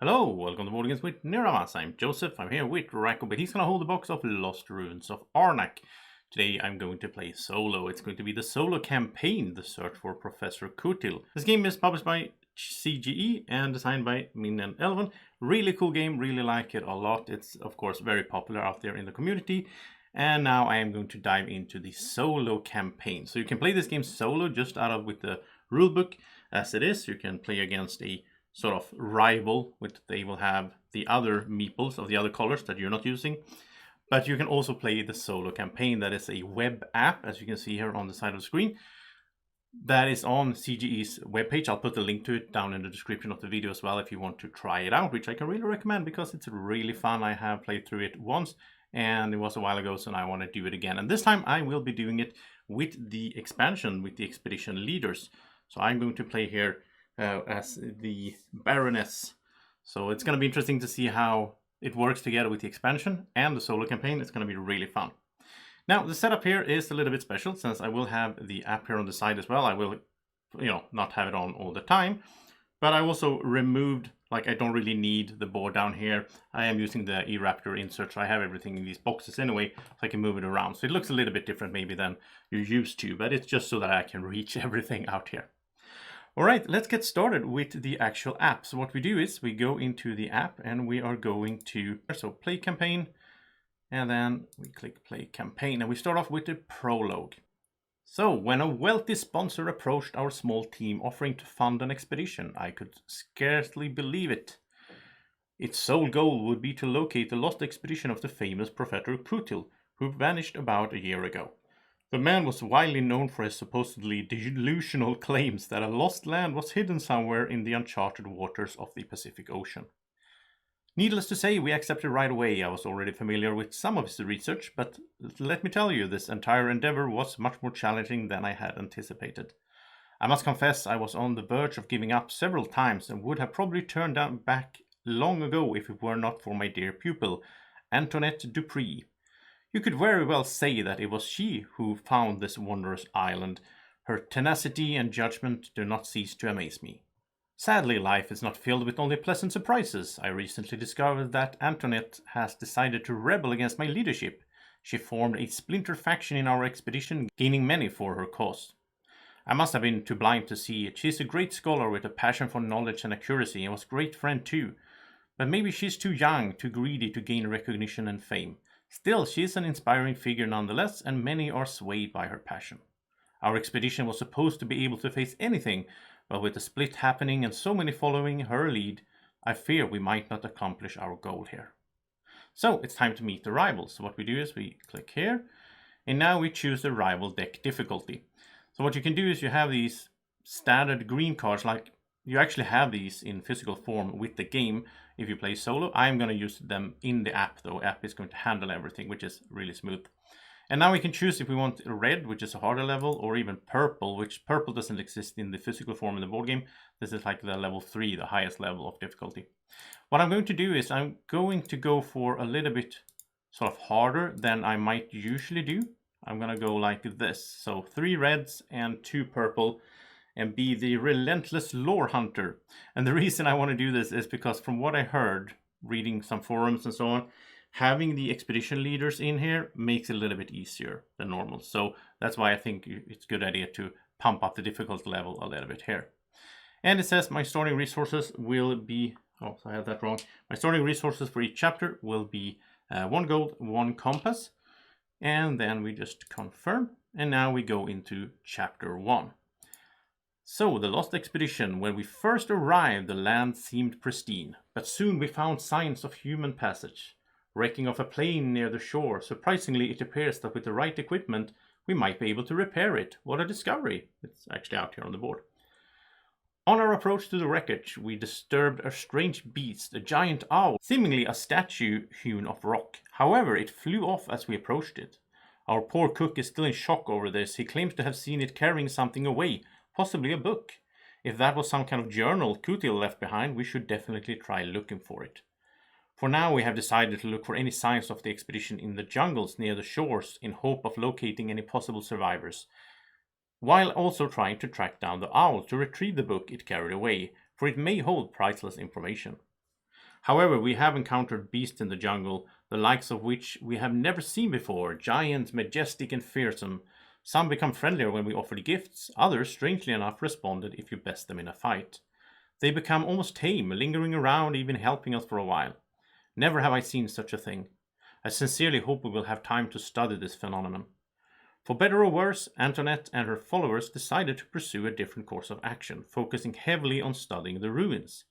Hello, welcome to Boardgames with Niramas. I'm Joseph, I'm here with Racco, but he's going to hold the box of Lost Ruins of Arnak. Today I'm going to play solo. It's going to be the solo campaign, The Search for Professor Kutil. This game is published by CGE and designed by Min and Elven. Really cool game, really like it a lot. It's of course very popular out there in the community. And now I am going to dive into the solo campaign. So you can play this game solo just out of with the rulebook as it is. You can play against a sort of rival, which they will have the other meeples of the other colors that you're not using. But you can also play the solo campaign. That is a web app, as you can see here on the side of the screen. That is on CGE's webpage. I'll put the link to it down in the description of the video as well if you want to try it out, which I can really recommend because it's really fun. I have played through it once and it was a while ago, so I want to do it again. And this time I will be doing it with the expansion, with the expedition leaders. So I'm going to play here as the Baroness. So it's going to be interesting to see how it works together with the expansion and the solo campaign. It's going to be really fun. Now, the setup here is a little bit special since I will have the app here on the side as well. I will, not have it on all the time. But I also removed, I don't really need the board down here. I am using the eRaptor insert, so I have everything in these boxes anyway, so I can move it around. So it looks a little bit different maybe than you're used to, but it's just so that I can reach everything out here. All right, let's get started with the actual app. So what we do is we go into the app and we are going to play campaign, and then we click play campaign, and we start off with the prologue. So when a wealthy sponsor approached our small team offering to fund an expedition, I could scarcely believe it. Its sole goal would be to locate the lost expedition of the famous Professor Kutil, who vanished about a year ago. The man was widely known for his supposedly delusional claims that a lost land was hidden somewhere in the uncharted waters of the Pacific Ocean. Needless to say, we accepted right away. I was already familiar with some of his research, but let me tell you, this entire endeavor was much more challenging than I had anticipated. I must confess I was on the verge of giving up several times and would have probably turned back long ago if it were not for my dear pupil, Antoinette Dupree. You could very well say that it was she who found this wondrous island. Her tenacity and judgment do not cease to amaze me. Sadly, life is not filled with only pleasant surprises. I recently discovered that Antoinette has decided to rebel against my leadership. She formed a splinter faction in our expedition, gaining many for her cause. I must have been too blind to see it. She is a great scholar with a passion for knowledge and accuracy, and was a great friend too. But maybe she's too young, too greedy to gain recognition and fame. Still, she is an inspiring figure nonetheless, and many are swayed by her passion. Our expedition was supposed to be able to face anything, but with the split happening and so many following her lead, I fear we might not accomplish our goal here. So it's time to meet the rivals. So what we do is we click here, and now we choose the rival deck difficulty. So what you can do is you have these standard green cards, like you actually have these in physical form with the game if you play solo. I'm going to use them in the app though. App is going to handle everything, which is really smooth. And now we can choose if we want red, which is a harder level, or even purple, which purple doesn't exist in the physical form in the board game. This is like the level 3, the highest level of difficulty. What I'm going to do is I'm going to go for a little bit sort of harder than I might usually do. I'm going to go like this. So 3 reds and 2 purple, and be the relentless lore hunter. And the reason I want to do this is because from what I heard, reading some forums and so on, having the expedition leaders in here makes it a little bit easier than normal. So that's why I think it's a good idea to pump up the difficulty level a little bit here. And it says my starting resources will be, oh, I had that wrong. My starting resources for each chapter will be 1 gold, 1 compass. And then we just confirm. And now we go into chapter 1. So, the lost expedition. When we first arrived, the land seemed pristine, but soon we found signs of human passage. Wrecking of a plane near the shore. Surprisingly, it appears that with the right equipment, we might be able to repair it. What a discovery. It's actually out here on the board. On our approach to the wreckage, we disturbed a strange beast, a giant owl, seemingly a statue hewn of rock. However, it flew off as we approached it. Our poor cook is still in shock over this. He claims to have seen it carrying something away, possibly a book. If that was some kind of journal Kutil left behind, we should definitely try looking for it. For now, we have decided to look for any signs of the expedition in the jungles near the shores in hope of locating any possible survivors, while also trying to track down the owl to retrieve the book it carried away, for it may hold priceless information. However, we have encountered beasts in the jungle, the likes of which we have never seen before, giant, majestic and fearsome. Some become friendlier when we offered gifts, others, strangely enough, responded if you best them in a fight. They become almost tame, lingering around, even helping us for a while. Never have I seen such a thing. I sincerely hope we will have time to study this phenomenon. For better or worse, Antoinette and her followers decided to pursue a different course of action, focusing heavily on studying the ruins.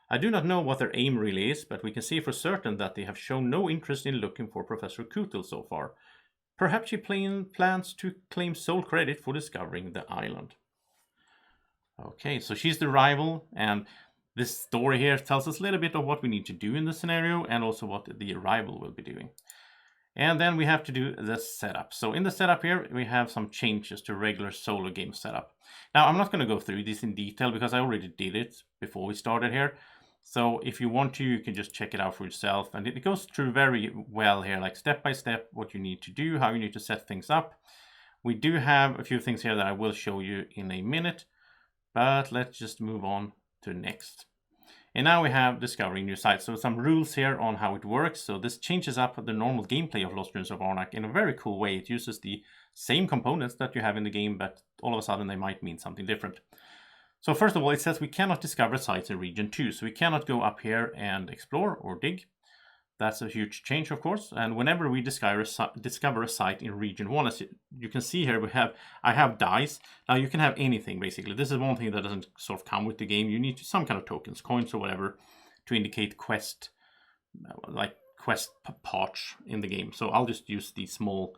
I do not know what their aim really is, but we can see for certain that they have shown no interest in looking for Professor Kutil so far. Perhaps she plans to claim sole credit for discovering the island. Okay, so she's the rival, and this story here tells us a little bit of what we need to do in the scenario and also what the rival will be doing. And then we have to do the setup. So in the setup here, we have some changes to regular solo game setup. Now, I'm not going to go through this in detail because I already did it before we started here. So if you want to, you can just check it out for yourself. And it goes through very well here, like step by step, what you need to do, how you need to set things up. We do have a few things here that I will show you in a minute, but let's just move on to next. And now we have discovering new sites. So some rules here on how it works. So this changes up the normal gameplay of Lost Ruins of Arnak in a very cool way. It uses the same components that you have in the game, but all of a sudden they might mean something different. So first of all, it says we cannot discover sites in region 2. So we cannot go up here and explore or dig. That's a huge change, of course. And whenever we discover a site in region 1, as you can see here, I have dice. Now you can have anything, basically. This is one thing that doesn't sort of come with the game. You need some kind of tokens, coins or whatever, to indicate quest parts in the game. So I'll just use these small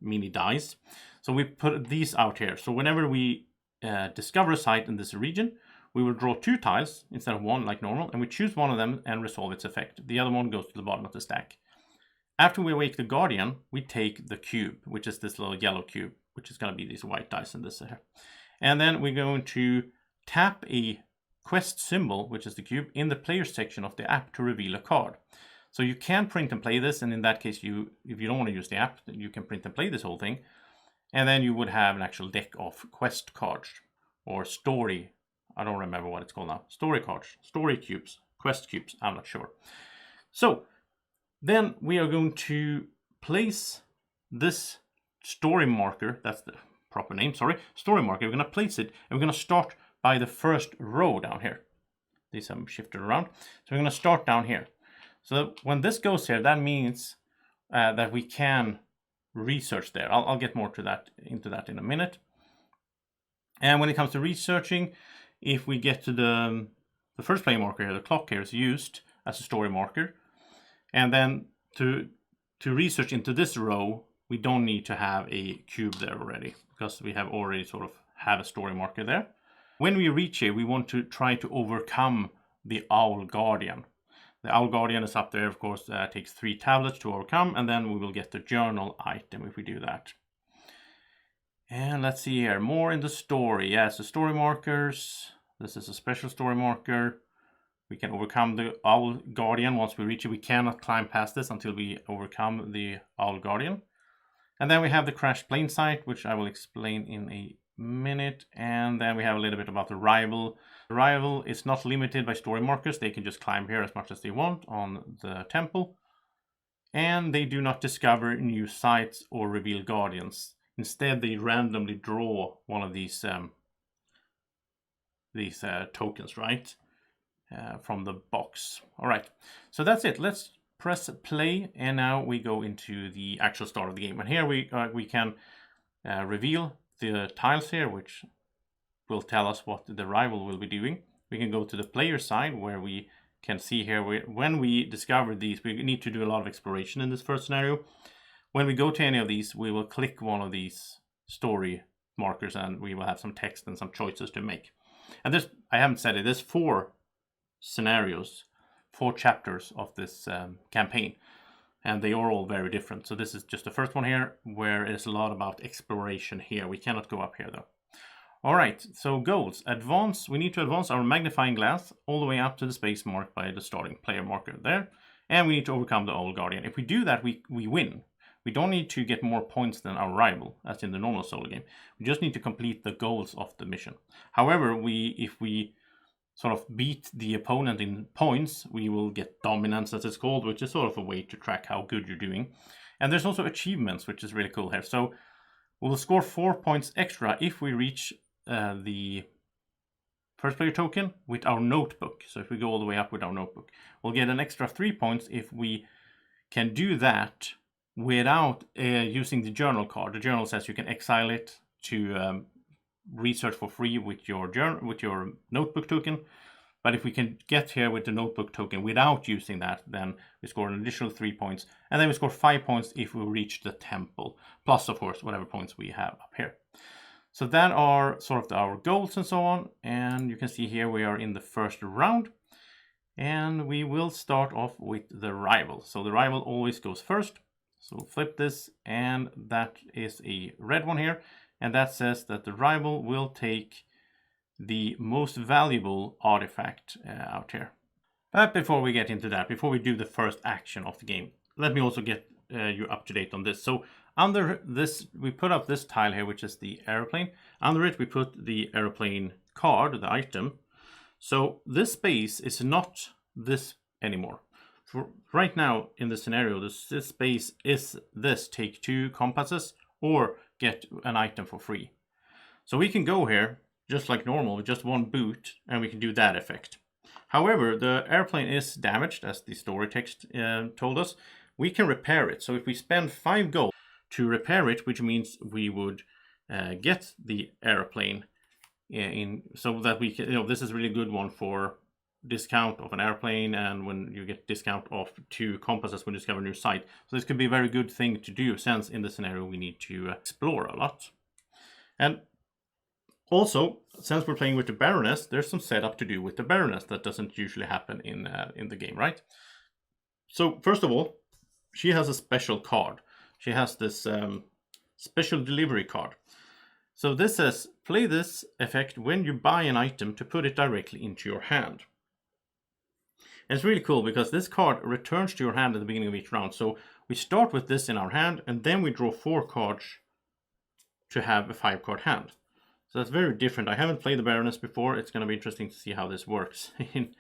mini dice. So we put these out here. So whenever we discover a site in this region, we will draw 2 tiles instead of 1 like normal, and we choose one of them and resolve its effect. The other one goes to the bottom of the stack. After we awake the Guardian, we take the cube, which is this little yellow cube, which is going to be these white dice in this here. And then we're going to tap a quest symbol, which is the cube, in the player section of the app to reveal a card. So you can print and play this, and in that case, if you don't want to use the app, you can print and play this whole thing. And then you would have an actual deck of quest cards or story. I don't remember what it's called now. Story cards, story cubes, quest cubes, I'm not sure. So then we are going to place this story marker, that's the proper name, sorry, story marker. We're going to place it, and we're going to start by the first row down here. These have shifted around. So we're going to start down here. So when this goes here, that means that we can research there. I'll get more into that in a minute. And when it comes to researching, if we get to the first play marker here, the clock here is used as a story marker. And then to research into this row, we don't need to have a cube there already, because we have already sort of have a story marker there. When we reach here, we want to try to overcome the Owl Guardian. The Owl Guardian is up there, of course, takes 3 tablets to overcome, and then we will get the journal item if we do that. And let's see here, more in the story. Yes, the story markers. This is a special story marker. We can overcome the Owl Guardian once we reach it. We cannot climb past this until we overcome the Owl Guardian. And then we have the crashed plane site, which I will explain in a minute. And then we have a little bit about the rival. The rival is not limited by story markers. They can just climb here as much as they want on the temple. And they do not discover new sites or reveal guardians. Instead, they randomly draw one of these tokens, right, from the box. All right, so that's it. Let's press play, and now we go into the actual start of the game. And here we can reveal the tiles here, which will tell us what the rival will be doing. We can go to the player side, where we can see here when we discover these, we need to do a lot of exploration in this first scenario. When we go to any of these, we will click one of these story markers, and we will have some text and some choices to make. And there's, I haven't said it, there's 4 scenarios, 4 chapters of this campaign, and they are all very different. So this is just the first one here, where it's a lot about exploration here. We cannot go up here though. All right, so goals. Advance. We need to advance our magnifying glass all the way up to the space marked by the starting player marker there. And we need to overcome the Owl Guardian. If we do that, we win. We don't need to get more points than our rival, as in the normal solo game. We just need to complete the goals of the mission. However, if we sort of beat the opponent in points, we will get dominance, as it's called, which is sort of a way to track how good you're doing. And there's also achievements, which is really cool here. So we'll score 4 points extra if we reach the first player token with our notebook. So if we go all the way up with our notebook, we'll get an extra 3 points if we can do that without using the journal card. The journal says you can exile it to research for free with your notebook token. But if we can get here with the notebook token without using that, then we score an additional 3 points. And then we score 5 points if we reach the temple. Plus, of course, whatever points we have up here. So that are sort of our goals and so on. And you can see here we are in the first round. And we will start off with the rival. So the rival always goes first. So we'll flip this, and that is a red one here. And that says that the rival will take the most valuable artifact out here. But before we get into that, before we do the first action of the game, let me also get you up to date on this. So under this, we put up this tile here, which is the airplane. Under it, we put the airplane card, the item. So this space is not this anymore. For right now in this scenario, this space is this: take 2 compasses or get an item for free. So we can go here just like normal with just 1 boot, and we can do that effect. However, the airplane is damaged, as the story text told us. We can repair it. So if we spend 5 gold to repair it, which means we would get the airplane in, so that we can, this is a really good one for discount of an airplane, and when you get discount of 2 compasses when you discover a new site. So this could be a very good thing to do, since in this scenario we need to explore a lot. And also, since we're playing with the Baroness, there's some setup to do with the Baroness that doesn't usually happen in the game, right? So first of all, she has a special card. She has this special delivery card. So this says, play this effect when you buy an item to put it directly into your hand. And it's really cool because this card returns to your hand at the beginning of each round. So we start with this in our hand, and then we draw 4 cards to have a 5-card hand. So that's very different. I haven't played the Baroness before. It's going to be interesting to see how this works in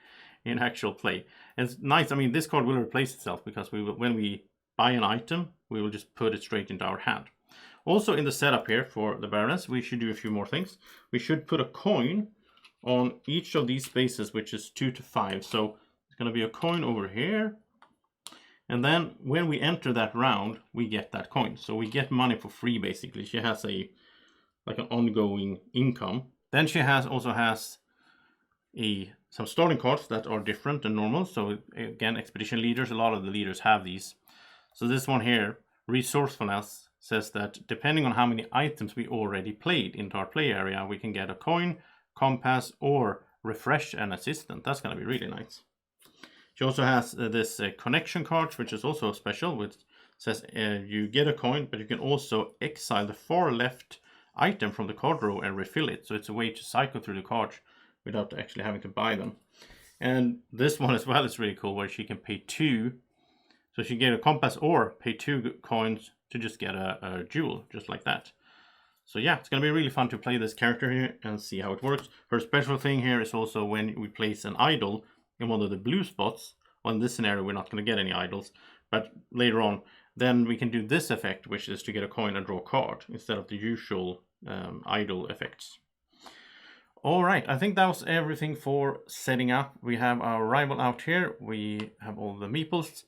actual play. And it's nice. I mean, this card will replace itself because when we buy an item, we will just put it straight into our hand. Also in the setup here for the Baroness, we should do a few more things. We should put a coin on each of these spaces, which is 2 to 5. So it's going to be a coin over here. And then when we enter that round, we get that coin. So we get money for free, basically. She has like an ongoing income. Then she also has some starting cards that are different than normal. So again, expedition leaders, a lot of the leaders have these. So this one here, resourcefulness, says that depending on how many items we already played into our play area, we can get a coin, compass, or refresh an assistant. That's going to be really nice. She also has this connection card, which is also special, which says you get a coin, but you can also exile the far left item from the card row and refill it. So it's a way to cycle through the cards without actually having to buy them. And this one as well is really cool, where she can pay 2. So she can get a compass or pay 2 coins to just get a jewel, just like that. So yeah, it's going to be really fun to play this character here and see how it works. Her special thing here is also when we place an idol in one of the blue spots. Well, in this scenario, we're not going to get any idols, but later on, then we can do this effect, which is to get a coin and draw a card instead of the usual idol effects. All right, I think that was everything for setting up. We have our rival out here. We have all the meeples.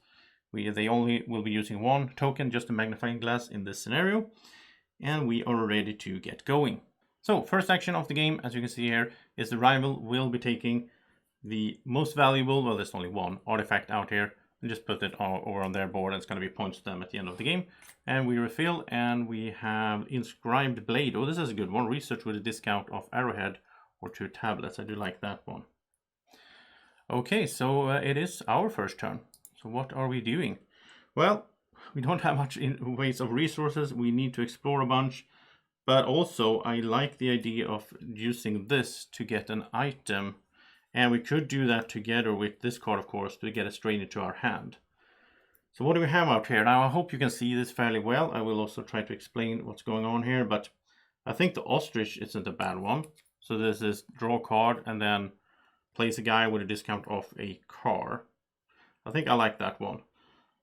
They only will be using 1 token, just a magnifying glass in this scenario. And we are ready to get going. So first action of the game, as you can see here, is the rival will be taking the most valuable, well, there's only 1 artifact out here, and just put it over on their board, and it's going to be points to them at the end of the game. And we refill, and we have inscribed blade. Oh, this is a good one. Research with a discount of arrowhead or 2 tablets. I do like that one. Okay, so it is our first turn. So what are we doing? Well, we don't have much in ways of resources. We need to explore a bunch. But also, I like the idea of using this to get an item. And we could do that together with this card, of course, to get it straight into our hand. So what do we have out here? Now, I hope you can see this fairly well. I will also try to explain what's going on here. But I think the ostrich isn't a bad one. So this is draw card and then place a guy with a discount of a car. I think I like that one.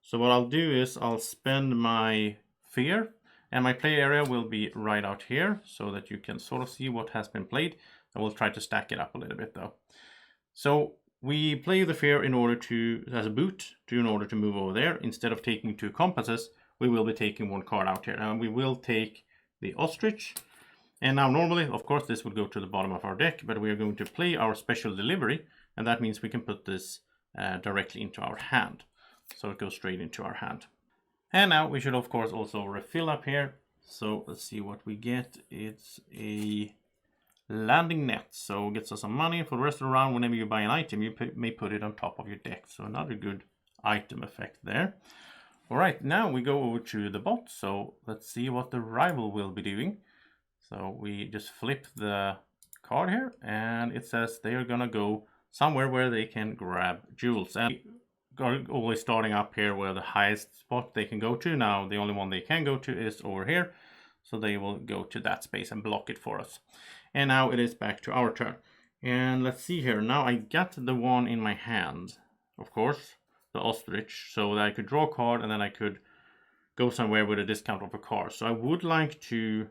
So what I'll do is I'll spend my fear, and my play area will be right out here so that you can sort of see what has been played. I will try to stack it up a little bit though. So we play the fear in order to, as a boot, in order to move over there. Instead of taking 2 compasses, we will be taking 1 card out here. And we will take the ostrich. And now normally, of course, this would go to the bottom of our deck, but we are going to play our special delivery. And that means we can put this directly into our hand. So it goes straight into our hand. And now we should of course also refill up here. So let's see what we get. It's a landing net. So it gets us some money for the rest of the round. Whenever you buy an item, you may put it on top of your deck. So another good item effect there. All right, now we go over to the bot. So let's see what the rival will be doing. So we just flip the card here and it says they are gonna go somewhere where they can grab jewels. And always starting up here where the highest spot they can go to. Now the only one they can go to is over here, so they will go to that space and block it for us. And now it is back to our turn, and let's see here. Now I got the one in my hand, of course, the ostrich, so that I could draw a card and then I could go somewhere with a discount of a card. So I would like to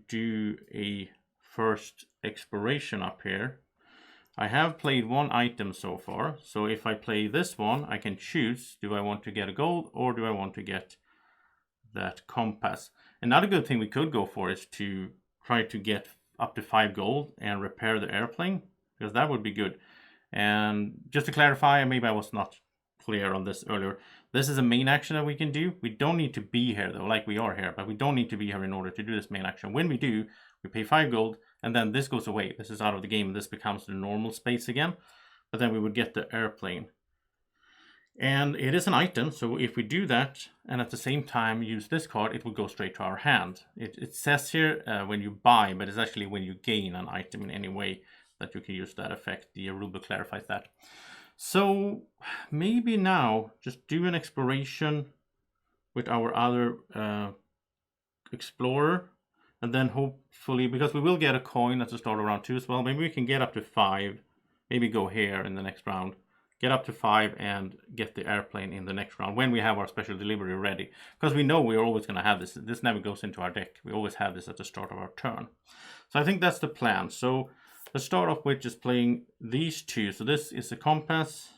do a first exploration up here. I have played 1 item so far, so if I play this one, I can choose, do I want to get a gold or do I want to get that compass? Another good thing we could go for is to try to get up to 5 gold and repair the airplane, because that would be good. And just to clarify, maybe I was not clear on this earlier, this is a main action that we can do. We don't need to be here though, like we are here, but we don't need to be here in order to do this main action. When we do, we pay 5 gold, and then this goes away. This is out of the game, and this becomes the normal space again. But then we would get the airplane. And it is an item, so if we do that, and at the same time use this card, it will go straight to our hand. It says here when you buy, but it's actually when you gain an item in any way that you can use that effect. The rulebook clarifies that. So maybe now just do an exploration with our other explorer. And then hopefully, because we will get a coin at the start of round 2 as well, maybe we can get up to 5, maybe go here in the next round, get up to 5 and get the airplane in the next round when we have our special delivery ready. Because we know we're always going to have this. This never goes into our deck. We always have this at the start of our turn. So I think that's the plan. So let's start off with just playing these 2. So this is a compass,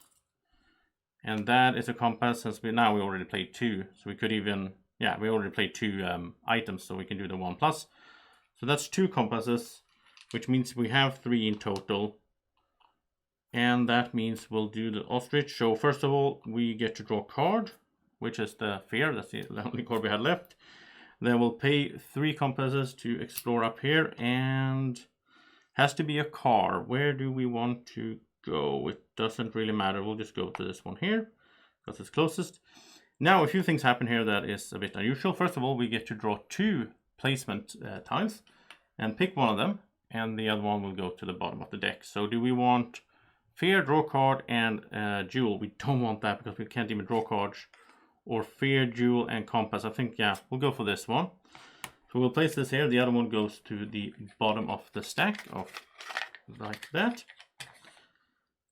and that is a compass, since we already played 2. So we could even... yeah, we already played 2 items, so we can do the 1+. So that's 2 compasses, which means we have 3 in total. And that means we'll do the ostrich. So first of all, we get to draw a card, which is the fear. That's the only card we had left. Then we'll pay 3 compasses to explore up here, and has to be a car. Where do we want to go? It doesn't really matter. We'll just go to this one here, because it's closest. Now, a few things happen here that is a bit unusual. First of all, we get to draw 2 placement tiles and pick one of them, and the other one will go to the bottom of the deck. So do we want fear, draw card, and jewel? We don't want that because we can't even draw cards. Or fear, jewel, and compass. I think, yeah, we'll go for this one. So we'll place this here. The other one goes to the bottom of the stack, like that.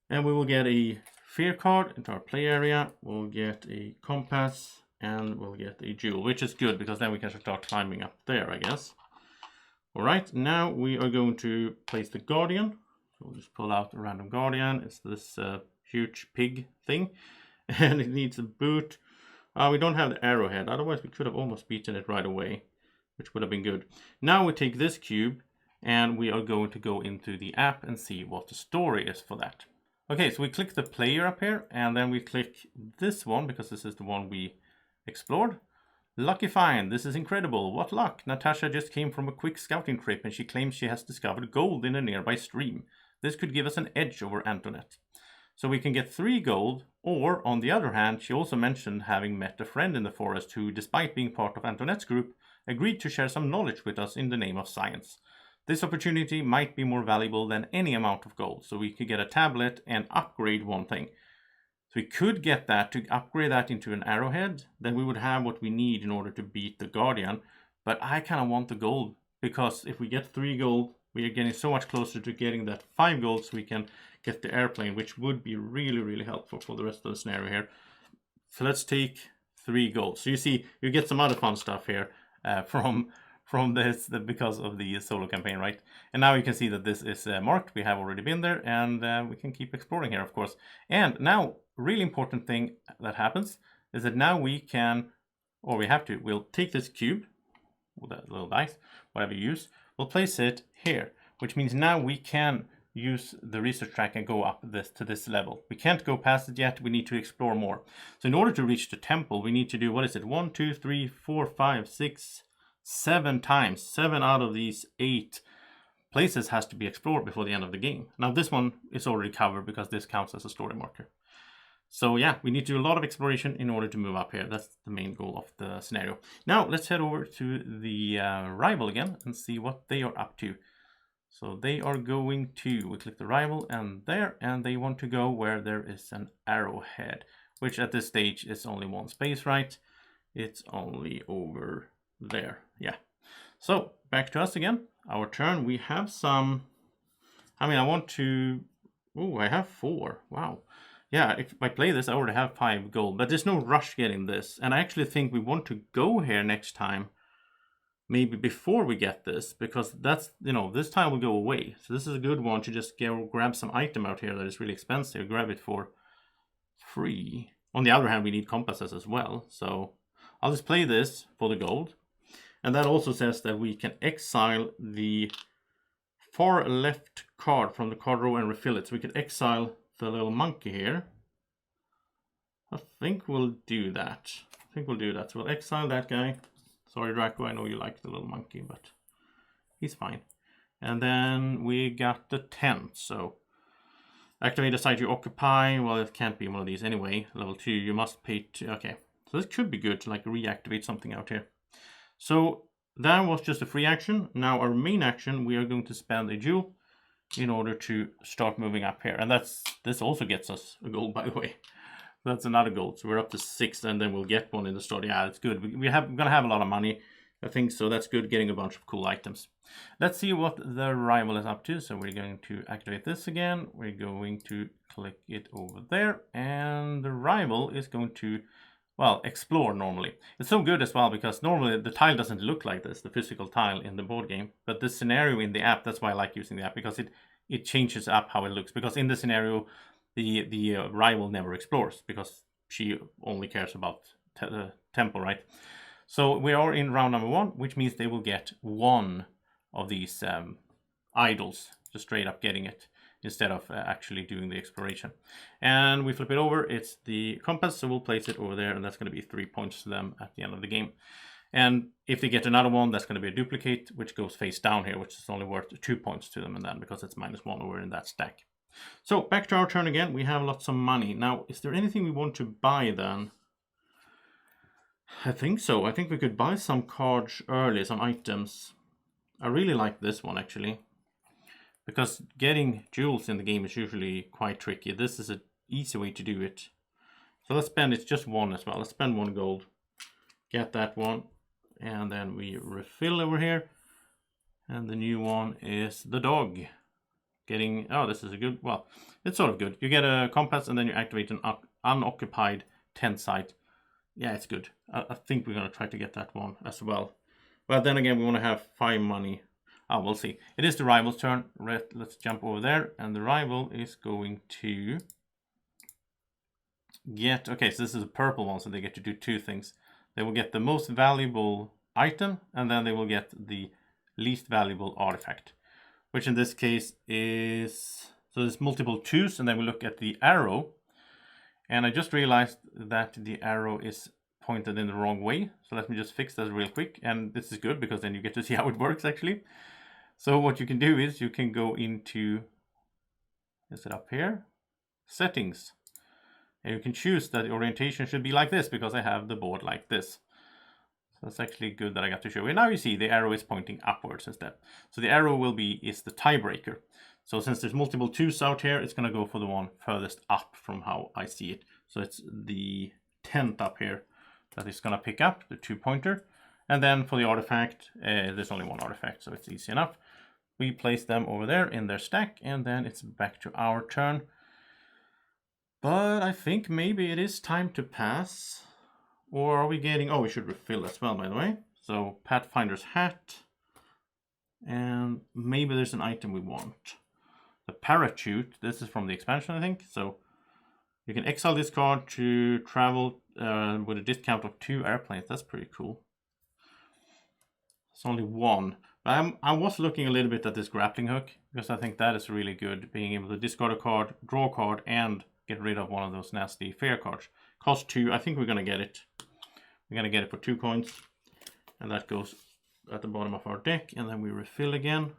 And we will get a fear card into our play area. We'll get a compass, and we'll get a jewel, which is good because then we can start climbing up there, I guess. All right, now we are going to place the guardian. So we'll just pull out a random guardian. It's this huge pig thing, and it needs a boot. We don't have the arrowhead, otherwise we could have almost beaten it right away, which would have been good. Now we take this cube, and we are going to go into the app and see what the story is for that. Okay, so we click the player up here, and then we click this one, because this is the one we explored. Lucky find, this is incredible, what luck. Natasha just came from a quick scouting trip, and she claims she has discovered gold in a nearby stream. This could give us an edge over Antoinette. So we can get 3 gold, or on the other hand, she also mentioned having met a friend in the forest who, despite being part of Antoinette's group, agreed to share some knowledge with us in the name of science. This opportunity might be more valuable than any amount of gold, so we could get a tablet and upgrade one thing. So we could get that to upgrade that into an arrowhead, then we would have what we need in order to beat the Guardian. But I kind of want the gold, because if we get 3 gold, We are getting so much closer to getting that 5 gold so we can get the airplane, which would be really, really helpful for the rest of the scenario here. So let's take 3 gold. So you see, you get some other fun stuff here from this because of the solo campaign, right? And now you can see that this is marked. We have already been there, and we can keep exploring here, of course. And now, really important thing that happens is that now we can, or we have to, we'll take this cube, with that little dice, whatever you use, we'll place it here, which means now we can use the research track and go up to this level. We can't go past it yet. We need to explore more. So in order to reach the temple, we need to do, what is it, 1, 2, 3, 4, 5, 6, 7 times. 7 out of these 8 places has to be explored before the end of the game. Now this one is already covered because this counts as a story marker. So yeah, we need to do a lot of exploration in order to move up here. That's the main goal of the scenario. Now let's head over to the rival again and see what they are up to. So they are going to, we click the rival and there, and they want to go where there is an arrowhead, which at this stage is only 1 space, right? It's only over there, yeah. So back to us again, our turn. We have some, I mean, I want to, oh, I have 4, wow. Yeah, if I play this, I already have 5 gold, but there's no rush getting this. And I actually think we want to go here next time, maybe before we get this, because that's, you know, this tile will go away. So this is a good one to just grab some item out here that is really expensive, grab it for free. On the other hand, we need compasses as well. So I'll just play this for the gold. And that also says that we can exile the far left card from the card row and refill it. So we can exile the little monkey here. I think we'll do that. So we'll exile that guy. Sorry, Draco, I know you like the little monkey, but he's fine. And then we got the tent. So activate the site you occupy. Well, it can't be one of these anyway. Level 2, you must pay 2. Okay, so this could be good to like reactivate something out here. So that was just a free action. Now our main action, we are going to spend a jewel in order to start moving up here. And this also gets us a gold, by the way. That's another gold. So we're up to 6, and then we'll get one in the start. Yeah, it's good. We're gonna have a lot of money, I think, so that's good, getting a bunch of cool items. Let's see what the rival is up to. So we're going to activate this again. We're going to click it over there, and the rival is going to, well, explore normally. It's so good as well because normally the tile doesn't look like this, the physical tile in the board game, but the scenario in the app, that's why I like using the app, because it changes up how it looks. Because in the scenario, the rival never explores because she only cares about the temple, right? So we are in round number 1, which means they will get 1 of these idols, just straight up getting it, instead of actually doing the exploration. And we flip it over, it's the compass, so we'll place it over there, and that's going to be 3 points to them at the end of the game. And if they get another one, that's going to be a duplicate, which goes face down here, which is only worth 2 points to them, and then because it's -1 over in that stack. So back to our turn again, we have lots of money. Now, is there anything we want to buy then? I think so. I think we could buy some cards early, some items. I really like this one actually, because getting jewels in the game is usually quite tricky. This is an easy way to do it. So let's spend, it's just 1 as well. Let's spend 1 gold, get that one, and then we refill over here. And the new one is the dog. Getting, oh, this is a good, well, it's sort of good. You get a compass and then you activate an unoccupied tent site. Yeah, it's good. I think we're going to try to get that one as well. But then again, we want to have 5 money. Oh, we'll see. It is the rival's turn. Let's jump over there. And the rival is going to get, okay, so this is a purple one, so they get to do 2 things. They will get the most valuable item, and then they will get the least valuable artifact, which in this case is, so there's multiple 2s, and then we look at the arrow, and I just realized that the arrow is pointed in the wrong way. So let me just fix that real quick, and this is good because then you get to see how it works actually. So what you can do is you can go into, is it up here? Settings. And you can choose that the orientation should be like this because I have the board like this. So it's actually good that I got to show you. Now you see the arrow is pointing upwards instead. So the arrow is the tiebreaker. So since there's multiple 2s out here, it's going to go for the one furthest up from how I see it. So it's the tent up here that is going to pick up, the 2-pointer. And then for the artifact, there's only 1 artifact, so it's easy enough. we place them over there in their stack, and then it's back to our turn. But I think maybe it is time to pass. Or are we getting... Oh, we should refill as well, by the way. So, Pathfinder's Hat. And maybe there's an item we want. The Parachute. This is from the expansion, I think. So, you can exile this card to travel with a discount of 2 airplanes. That's pretty cool. It's only 1. But I was looking a little bit at this grappling hook, because I think that is really good. Being able to discard a card, draw a card, and get rid of one of those nasty fear cards. Cost 2. I think we're going to get it. We're going to get it for 2 coins. And that goes at the bottom of our deck. And then we refill again.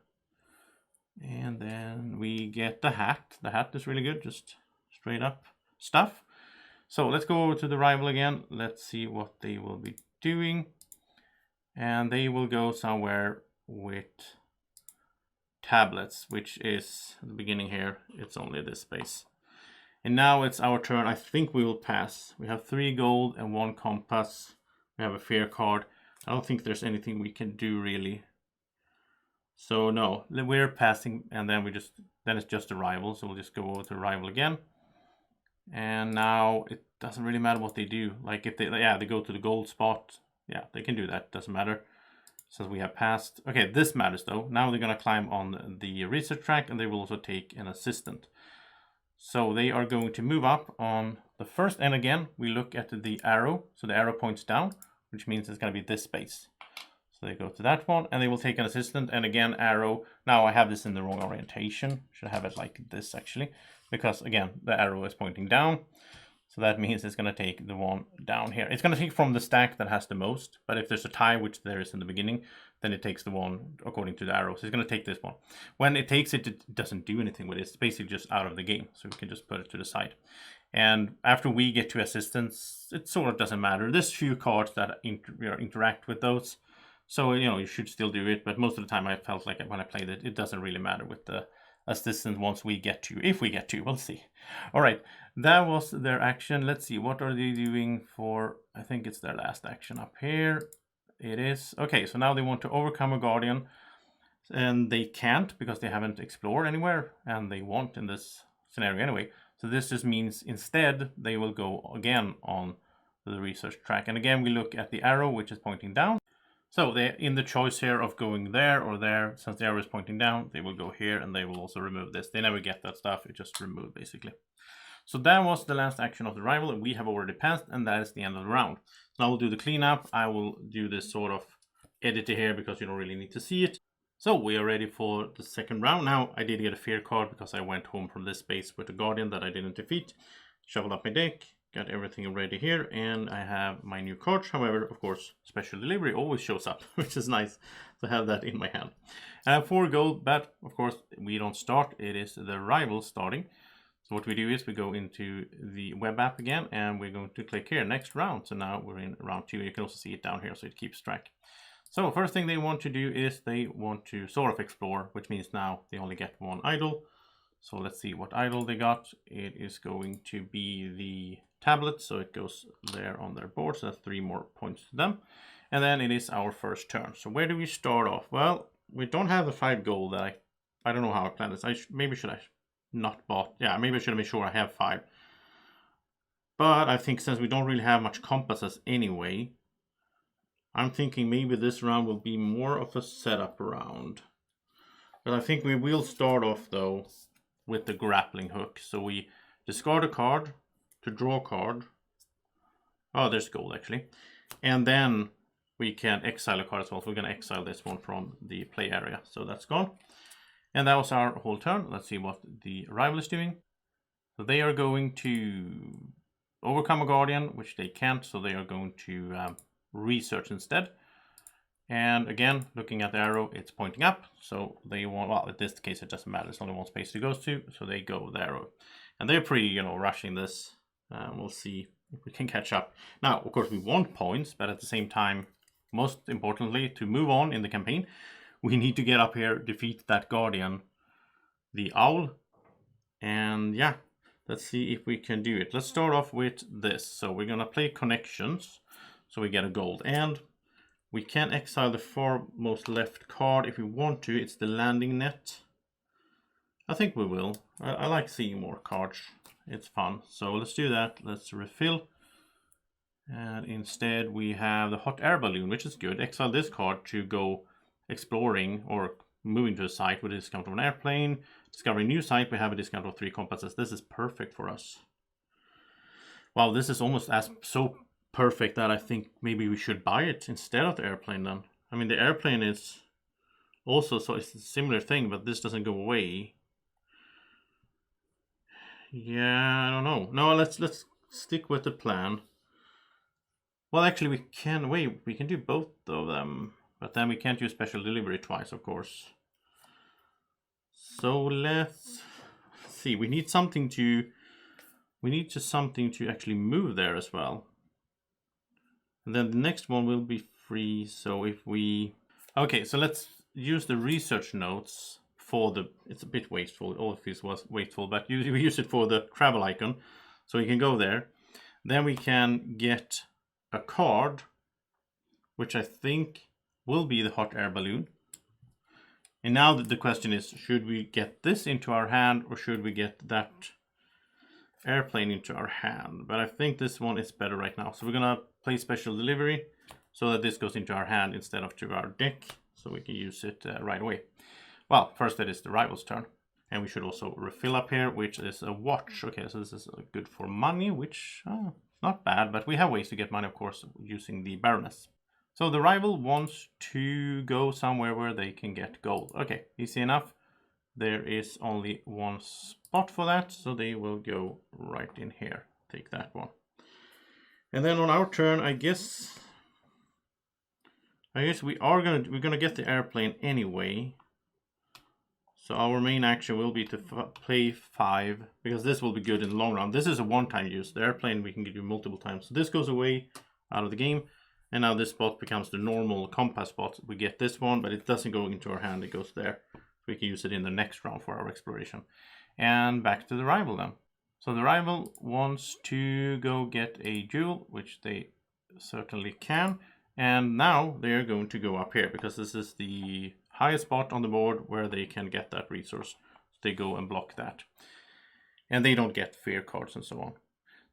And then we get the hat. The hat is really good. Just straight up stuff. So let's go over to the rival again. Let's see what they will be doing. And they will go somewhere with tablets, which is at the beginning here. It's only this space. And now it's our turn. I think we will pass. We have 3 gold and 1 compass. We have a fear card. I don't think there's anything we can do really. So no, we're passing, and then it's just a rival. So we'll just go over to rival again. And now it doesn't really matter what they do. Like if they go to the gold spot. Yeah, they can do that. Doesn't matter. Since we have passed. Okay, this matters though. Now they're going to climb on the research track, and they will also take an assistant. So they are going to move up on the first. And again, we look at the arrow. So the arrow points down, which means it's going to be this space. So they go to that one, and they will take an assistant. And again, arrow. Now I have this in the wrong orientation. Should have it like this actually. Because again, the arrow is pointing down. So that means it's going to take the one down here. It's going to take from the stack that has the most. But if there's a tie, which there is in the beginning, then it takes the one according to the arrow. So it's going to take this one. When it takes it, it doesn't do anything with it. It's basically just out of the game. So we can just put it to the side. And after we get to assistance, it sort of doesn't matter. There's few cards that interact with those. So, you should still do it. But most of the time I felt like when I played it, it doesn't really matter with the assistant once we get to. If we get to, we'll see. All right, that was their action. Let's see, what are they doing for... I think it's their last action up here. It is. Okay, so now they want to overcome a guardian. And they can't because they haven't explored anywhere. And they won't in this scenario anyway. So this just means instead they will go again on the research track. And again, we look at the arrow, which is pointing down. So they're in the choice here of going there or there. Since the arrow is pointing down, they will go here, and they will also remove this. They never get that stuff. It just removed basically. So that was the last action of the rival, and we have already passed, and that is the end of the round. Now we'll do the cleanup. I will do this sort of editor here because you don't really need to see it. So we are ready for the second round. Now I did get a fear card because I went home from this space with a guardian that I didn't defeat. Shuffled up my deck. Got everything ready here, and I have my new cards. However, of course, special delivery always shows up, which is nice to have that in my hand. 4 gold, but of course we don't start. It is the rival starting. So what we do is we go into the web app again, and we're going to click here, next round. So now we're in round 2. You can also see it down here, so it keeps track. So first thing they want to do is they want to sort of explore, which means now they only get 1 idol. So let's see what idol they got. It is going to be the tablet, so it goes there on their board, so that's 3 more points to them. And then it is our first turn. So where do we start off? Well, we don't have the 5 gold that I don't know how I planned this. Maybe should I not bought? Yeah, maybe I should have made sure I have 5. But I think since we don't really have much compasses anyway, I'm thinking maybe this round will be more of a setup round. But I think we will start off though with the grappling hook. So we discard a card to draw a card. Oh, there's gold actually. And then we can exile a card as well. So we're going to exile this one from the play area. So that's gone. And that was our whole turn. Let's see what the rival is doing. So they are going to overcome a guardian, which they can't. So they are going to research instead. And again, looking at the arrow, it's pointing up. So they want, well, in this case, it doesn't matter. There's only 1 space to go to. So they go the arrow. And they're pretty, rushing this. We'll see if we can catch up. Now, of course, we want points, but at the same time, most importantly, to move on in the campaign, we need to get up here, defeat that guardian, the owl. And yeah, let's see if we can do it. Let's start off with this. So we're going to play connections. So we get a gold. And We can exile the foremost left card if we want to. It's the landing net. I think we will. I like seeing more cards. It's fun. So let's do that. Let's refill. And instead we have the hot air balloon, which is good. Exile this card to go exploring or moving to a site with a discount of an airplane. Discovering new site, we have a discount of 3 compasses. This is perfect for us. Wow, this is almost so perfect that I think maybe we should buy it instead of the airplane then. I mean, the airplane is also, so it's a similar thing, but this doesn't go away. Yeah, I don't know. No, let's stick with the plan. Well, actually, we can do both of them, but then we can't use special delivery twice, of course. So let's see. We need something to actually move there as well. And then the next one will be free. So if we okay, so let's use the research notes for the. It's a bit wasteful. All of this was wasteful, but we use it for the travel icon, so we can go there. Then we can get a card, which I think will be the hot air balloon. And now the question is, should we get this into our hand or should we get that airplane into our hand? But I think this one is better right now. So we're gonna play special delivery so that this goes into our hand instead of to our deck, so we can use it right away. Well, first it is the rival's turn. And we should also refill up here, which is a watch. Okay, so this is good for money, which not bad, but we have ways to get money, of course, using the Baroness. So the rival wants to go somewhere where they can get gold. Okay, easy enough. There is only one spot for that, so they will go right in here. Take that one. And then on our turn, I guess we're gonna get the airplane anyway. So our main action will be to play 5, because this will be good in the long run. This is a one-time use. The airplane we can do multiple times. So this goes away out of the game. And now this spot becomes the normal compass spot. We get this one, but it doesn't go into our hand. It goes there. We can use it in the next round for our exploration. And back to the rival then. So the rival wants to go get a jewel, which they certainly can. And now they're going to go up here, because this is the highest spot on the board where they can get that resource. So they go and block that. And they don't get fear cards and so on.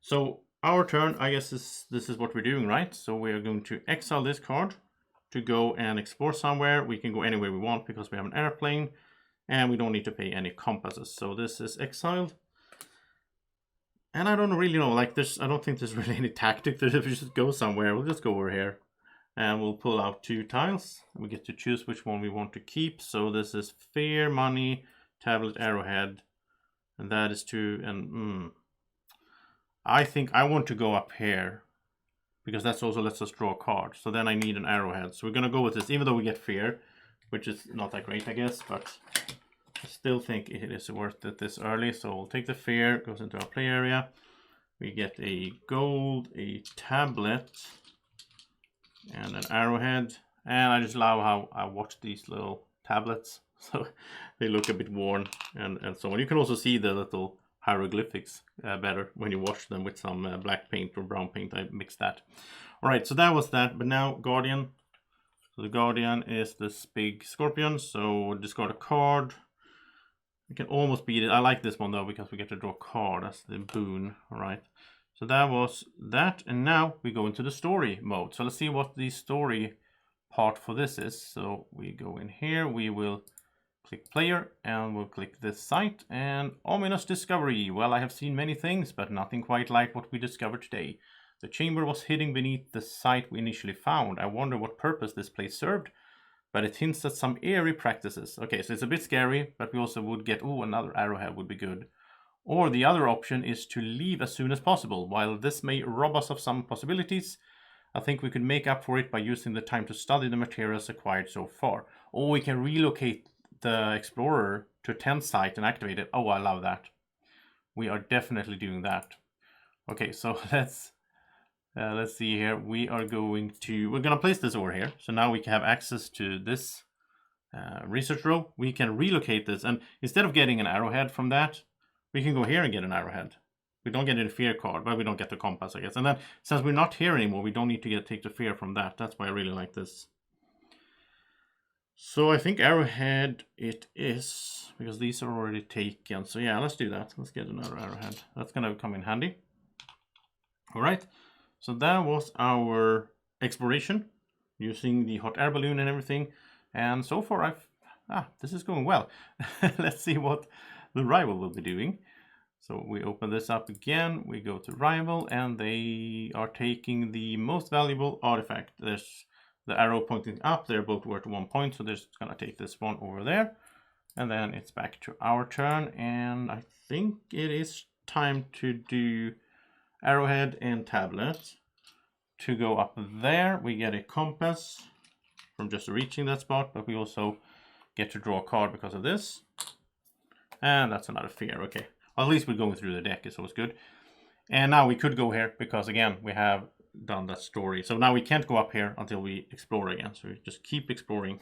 So our turn, I guess this is what we're doing, right? So we are going to exile this card to go and explore somewhere. We can go anywhere we want because we have an airplane and we don't need to pay any compasses. So this is exiled. And I don't really know, like I don't think there's really any tactic that if we just go somewhere, we'll just go over here and we'll pull out 2 tiles. We get to choose which one we want to keep. So this is fear, money, tablet, arrowhead, and that is 2. And I think I want to go up here because that's also lets us draw a card. So then I need an arrowhead. So we're going to go with this, even though we get fear, which is not that great, I guess. But I still think it is worth it this early. So we'll take the fear, goes into our play area. We get a gold, a tablet, and an arrowhead. And I just love how I watch these little tablets. So they look a bit worn and so on. You can also see the little hieroglyphics better when you watch them with some black paint or brown paint. I mixed that. All right, so that was that. But now Guardian. So the Guardian is this big scorpion. So discard a card. We can almost beat it. I like this one though because we get to draw a card. That's the boon. All right. So that was that. And now we go into the story mode. So let's see what the story part for this is. So we go in here. We will click player and we'll click this site and ominous discovery. Well, I have seen many things, but nothing quite like what we discovered today. The chamber was hidden beneath the site we initially found. I wonder what purpose this place served, but it hints at some eerie practices. Okay, so it's a bit scary, but we also would get, another arrowhead would be good. Or the other option is to leave as soon as possible. While this may rob us of some possibilities, I think we could make up for it by using the time to study the materials acquired so far. Or we can relocate the explorer to a 10th site and activate it. Oh, I love that. We are definitely doing that. Okay, so let's see here. We're gonna place this over here. So now we can have access to this research row. We can relocate this, and instead of getting an arrowhead from that, we can go here and get an arrowhead. We don't get any fear card, but we don't get the compass, I guess. And then since we're not here anymore, we don't need to take the fear from that. That's why I really like this. So I think arrowhead it is, because these are already taken. So yeah, let's do that. Let's get another arrowhead. That's gonna come in handy. All right, so that was our exploration using the hot air balloon and everything. And so far this is going well. Let's see what the rival will be doing. So we open this up again, we go to rival, and they are taking the most valuable artifact. There's the arrow pointing up, they're both worth 1 point, so they're just gonna take this one over there. And then it's back to our turn, and I think it is time to do arrowhead and tablet. To go up there, we get a compass from just reaching that spot, but we also get to draw a card because of this. And that's another fear, okay. Well, at least we're going through the deck, it's always good. And now we could go here, because again, we have done that story. So now we can't go up here until we explore again, so we just keep exploring.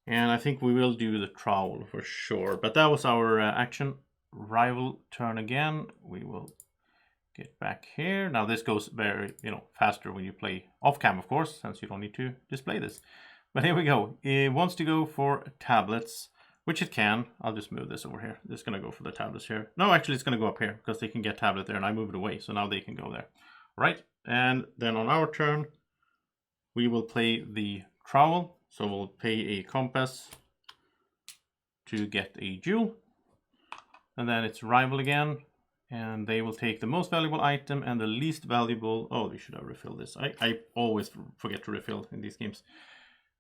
And I think we will do the trowel for sure. But that was our action. Rival turn again. We will get back here. Now this goes very, faster when you play off cam, of course, since you don't need to display this. But here we go. It wants to go for tablets, which it can. I'll just move this over here. It's going to go for the tablets here. No, actually, it's going to go up here because they can get tablet there, and I moved it away, so now they can go there. Right, and then on our turn, we will play the trowel. So we'll pay a compass to get a jewel. And then it's rival again. And they will take the most valuable item and the least valuable. Oh, we should have refilled this. I always forget to refill in these games.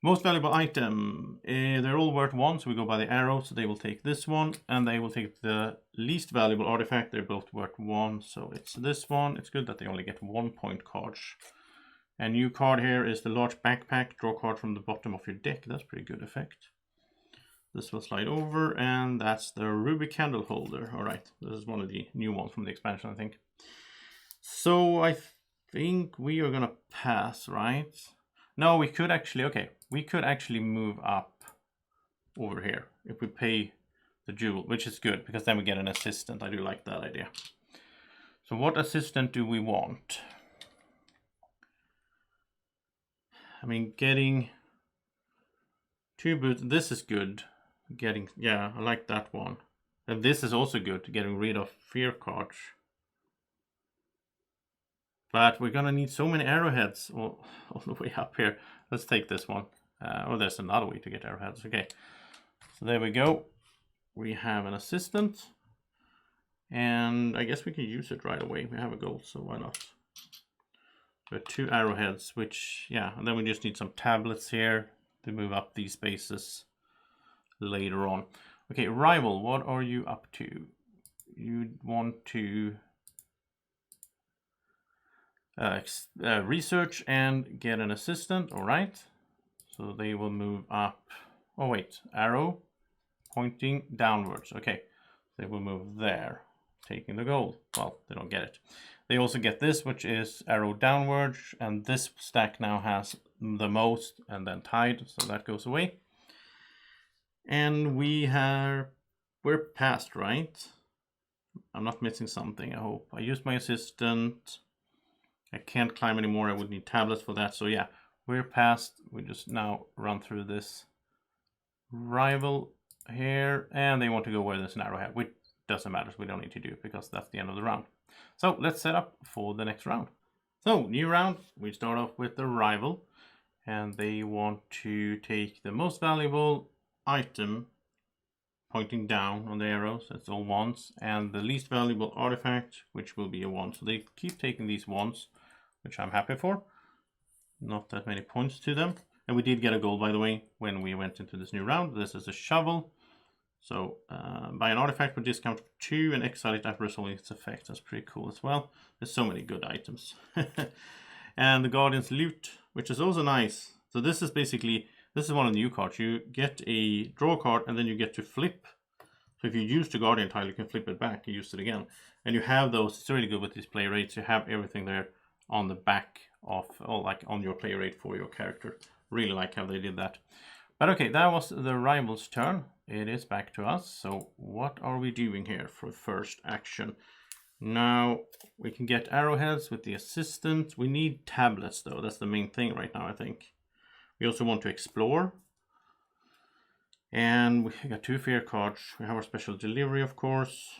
Most valuable item. They're all worth 1, so we go by the arrow. So they will take this one, and they will take the least valuable artifact. They're both worth 1, so it's this one. It's good that they only get 1 point cards. A new card here is the large backpack. Draw a card from the bottom of your deck. That's pretty good effect. This will slide over, and that's the ruby candle holder. All right, this is one of the new ones from the expansion, I think. So I think we are gonna pass, right? No, we could actually, okay, we could actually move up over here if we pay the jewel, which is good because then we get an assistant. I do like that idea. So what assistant do we want? I mean, getting 2 boots, this is good. Yeah, I like that one. And this is also good, getting rid of fear cards. But we're gonna need so many arrowheads all the way up here. Let's take this one. Oh, there's another way to get arrowheads. Okay, so there we go. We have an assistant. And I guess we can use it right away. We have a gold, so why not? We have 2 arrowheads, which, yeah, and then we just need some tablets here to move up these spaces later on. Okay, rival, what are you up to? You want to research and get an assistant, all right. So they will move up. Oh wait, arrow pointing downwards. Okay, they will move there, taking the gold. Well, they don't get it. They also get this, which is arrow downwards, and this stack now has the most and then tied, so that goes away. And we're past, right? I'm not missing something, I hope. I used my assistant. I can't climb anymore. I would need tablets for that. So yeah, we're past. We just now run through this rival here, and they want to go where there's an arrowhead, which doesn't matter. We don't need to do it because that's the end of the round. So let's set up for the next round. So new round. We start off with the rival, and they want to take the most valuable item pointing down on the arrows. That's all 1s, and the least valuable artifact, which will be a 1. So they keep taking these 1s, which I'm happy for. Not that many points to them. And we did get a gold, by the way, when we went into this new round. This is a shovel. So buy an artifact with discount 2 and exile it after resolving its effect. That's pretty cool as well. There's so many good items. And the Guardian's Loot, which is also nice. So this is basically, this is one of the new cards. You get a draw card and then you get to flip. So if you use the Guardian tile, you can flip it back and use it again. And you have those, it's really good with these play rates. You have everything there on the back of, or like on your play rate for your character. Really like how they did that. But okay, that was the rival's turn. It is back to us. So what are we doing here for first action? Now we can get arrowheads with the assistant. We need tablets though. That's the main thing right now, I think. We also want to explore. And we got 2 fear cards. We have our special delivery, of course.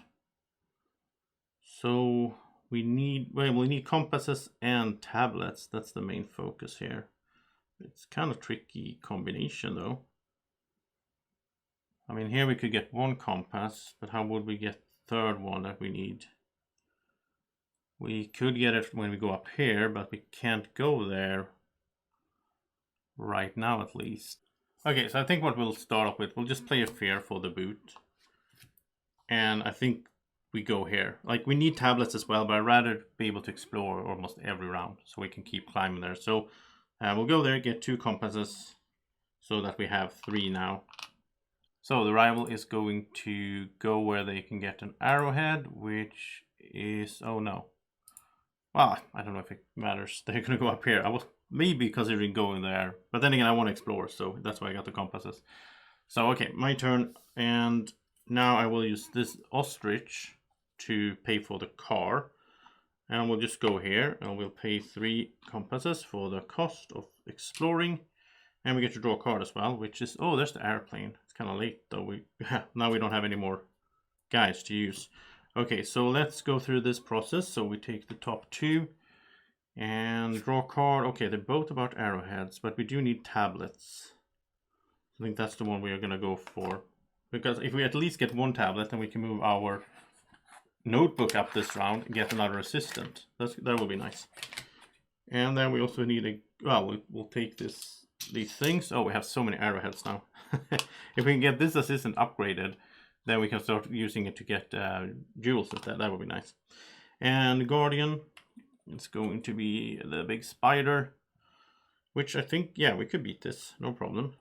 So we need compasses and tablets. That's the main focus here. It's kind of tricky combination though. I mean, here we could get 1 compass, but how would we get the 3rd one that we need? We could get it when we go up here, but we can't go there right now at least. Okay, so I think what we'll start off with, we'll just play a fear for the boot. And I think we go here. Like, we need tablets as well, but I'd rather be able to explore almost every round so we can keep climbing there. So we'll go there, get 2 compasses so that we have 3 now. So the rival is going to go where they can get an arrowhead, which is, oh no. Well, I don't know if it matters. They're going to go up here. I was maybe considering going there, but then again, I want to explore, so that's why I got the compasses. So, okay, my turn, and now I will use this ostrich to pay for the car. And we'll just go here, and we'll pay 3 compasses for the cost of exploring. And we get to draw a card as well, which is, oh, there's the airplane. It's kind of late, though. Now we don't have any more guys to use. Okay, so let's go through this process. So we take the top 2 and draw a card. Okay, they're both about arrowheads, but we do need tablets. I think that's the one we are going to go for. Because if we at least get 1 tablet, then we can move our notebook up this round and get another assistant. That would be nice. And then we also need a, well, we'll take these things. Oh, we have so many arrowheads now. If we can get this assistant upgraded, then we can start using it to get jewels instead. That would be nice. And Guardian, it's going to be the big spider, which I think, yeah, we could beat this, no problem.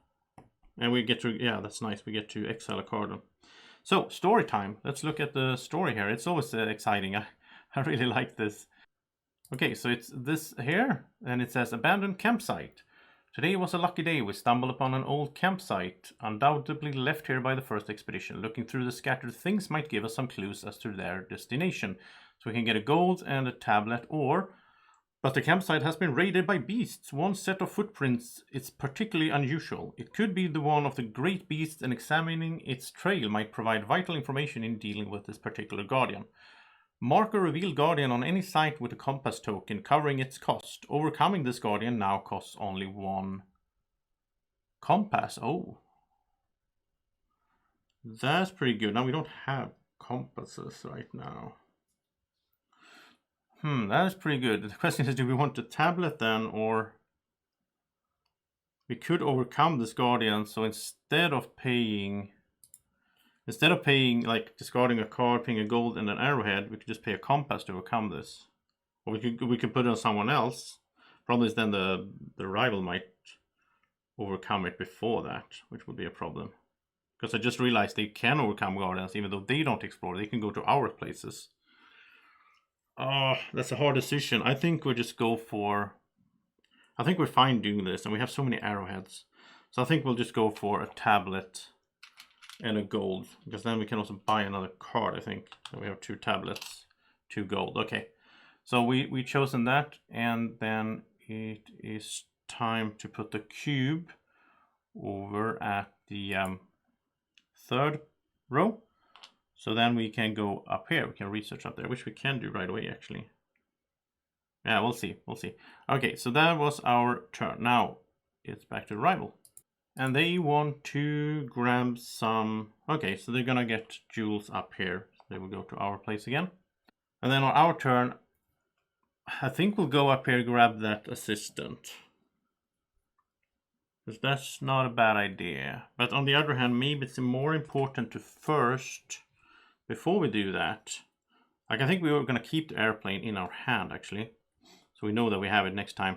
And we get to, yeah, that's nice. We get to exile a card. So, story time. Let's look at the story here. It's always exciting. I really like this. Okay, so it's this here, and it says abandoned campsite. Today was a lucky day. We stumbled upon an old campsite, undoubtedly left here by the first expedition. Looking through the scattered things might give us some clues as to their destination. So we can get a gold and a tablet, but the campsite has been raided by beasts. One set of footprints is particularly unusual. It could be the one of the great beasts, and examining its trail might provide vital information in dealing with this particular guardian. Mark a revealed guardian on any site with a compass token covering its cost. Overcoming this guardian now costs only 1 compass. Oh. That's pretty good. Now we don't have compasses right now. That is pretty good. The question is, do we want the tablet then, or we could overcome this guardian. So instead of paying like discarding a card, paying a gold and an arrowhead, we could just pay a compass to overcome this. Or we could put it on someone else. Problem is then the rival might overcome it before that, which would be a problem. Because I just realized they can overcome guardians even though they don't explore. They can go to our places. Oh, that's a hard decision. I think we'll just go for... I think we're fine doing this, and we have so many arrowheads. So I think we'll just go for a tablet and a gold, because then we can also buy another card, I think. So we have 2 tablets, 2 gold. Okay, so we chosen that, and then it is time to put the cube over at the 3rd row. So then we can go up here. We can research up there, which we can do right away, actually. Yeah, we'll see. Okay, so that was our turn. Now it's back to the rival. And they want to grab some... Okay, so they're gonna get jewels up here. They will go to our place again. And then on our turn, I think we'll go up here and grab that assistant. Because that's not a bad idea. But on the other hand, maybe it's more important to first, before we do that, like I think we were gonna keep the airplane in our hand, actually. So we know that we have it next time.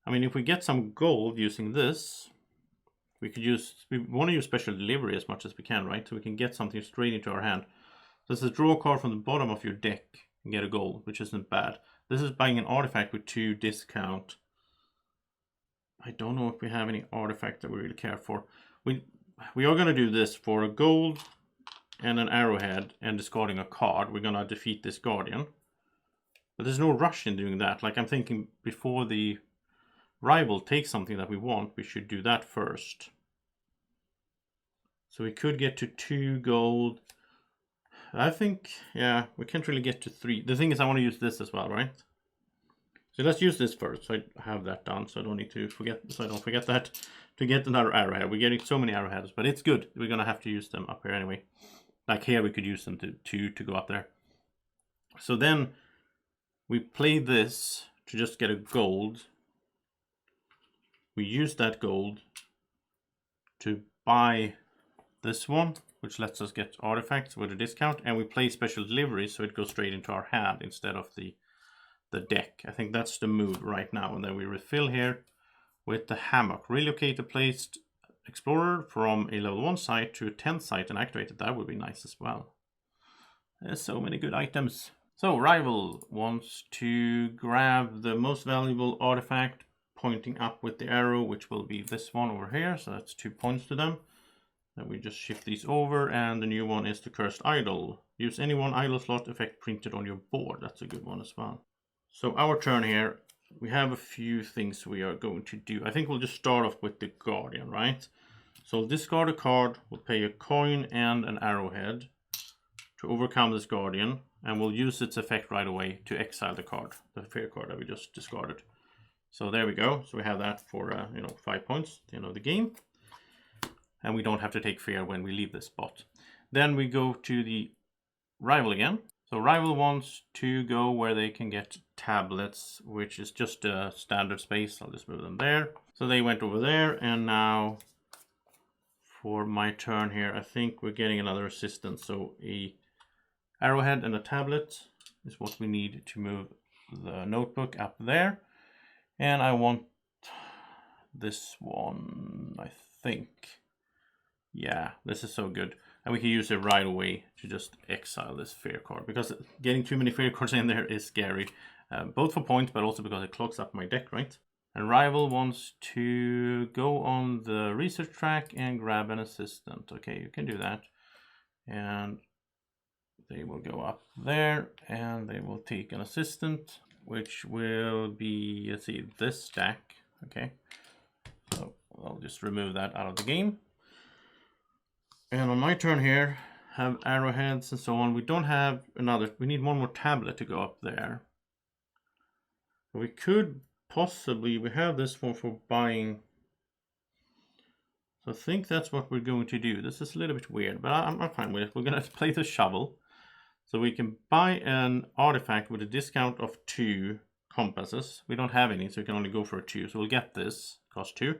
I mean, if we get some gold using this... We want to use special delivery as much as we can, right? So we can get something straight into our hand. So this is draw a card from the bottom of your deck and get a gold, which isn't bad. This is buying an artifact with 2 discount. I don't know if we have any artifact that we really care for. We are going to do this for a gold and an arrowhead and discarding a card, we're gonna defeat this guardian. But there's no rush in doing that. Like, I'm thinking before the rival takes something that we want, we should do that first. So we could get to 2 gold. I think, yeah, we can't really get to 3. The thing is, I want to use this as well, right? So let's use this first, so I have that done, so I don't need to forget, so I don't forget that, to get another arrowhead. We're getting so many arrowheads, but it's good. We're gonna have to use them up here anyway. Like here, we could use them to go up there. So then we play this to just get a gold. We use that gold to buy this one, which lets us get artifacts with a discount, and we play special delivery, so it goes straight into our hand instead of the deck. I think that's the move right now. And then we refill here with the hammock. Relocate the placed explorer from a level 1 site to a 10th site and activate it. That would be nice as well. There's so many good items. So rival wants to grab the most valuable artifact, pointing up with the arrow, which will be this one over here. So that's 2 points to them. Then we just shift these over, and the new one is the Cursed Idol. Use any one idol slot effect printed on your board. That's a good one as well. So our turn here, we have a few things we are going to do. I think we'll just start off with the Guardian, right? So we'll discard a card, we'll pay a coin and an arrowhead to overcome this Guardian, and we'll use its effect right away to exile the card, the fear card that we just discarded. So there we go. So we have that for 5 points at the end of the game. And we don't have to take fear when we leave this spot. Then we go to the rival again. So rival wants to go where they can get tablets, which is just a standard space. I'll just move them there. So they went over there, and now for my turn here, I think we're getting another assistant. So a arrowhead and a tablet is what we need to move the notebook up there. And I want this one, I think. Yeah, this is so good. And we can use it right away to just exile this fear card, because getting too many fear cards in there is scary. Both for points, but also because it clogs up my deck, right? And rival wants to go on the research track and grab an assistant. Okay, you can do that. And they will go up there, and they will take an assistant, which will be, let's see, this stack. Okay, so I'll just remove that out of the game. And on my turn here, have arrowheads and so on. We don't have another, we need one more tablet to go up there. We could possibly, we have this one for buying. So I think that's what we're going to do. This is a little bit weird, but I'm fine with it. We're going to play the shovel. So we can buy an artifact with a discount of 2 compasses. We don't have any, so we can only go for a 2. So we'll get this, cost 2.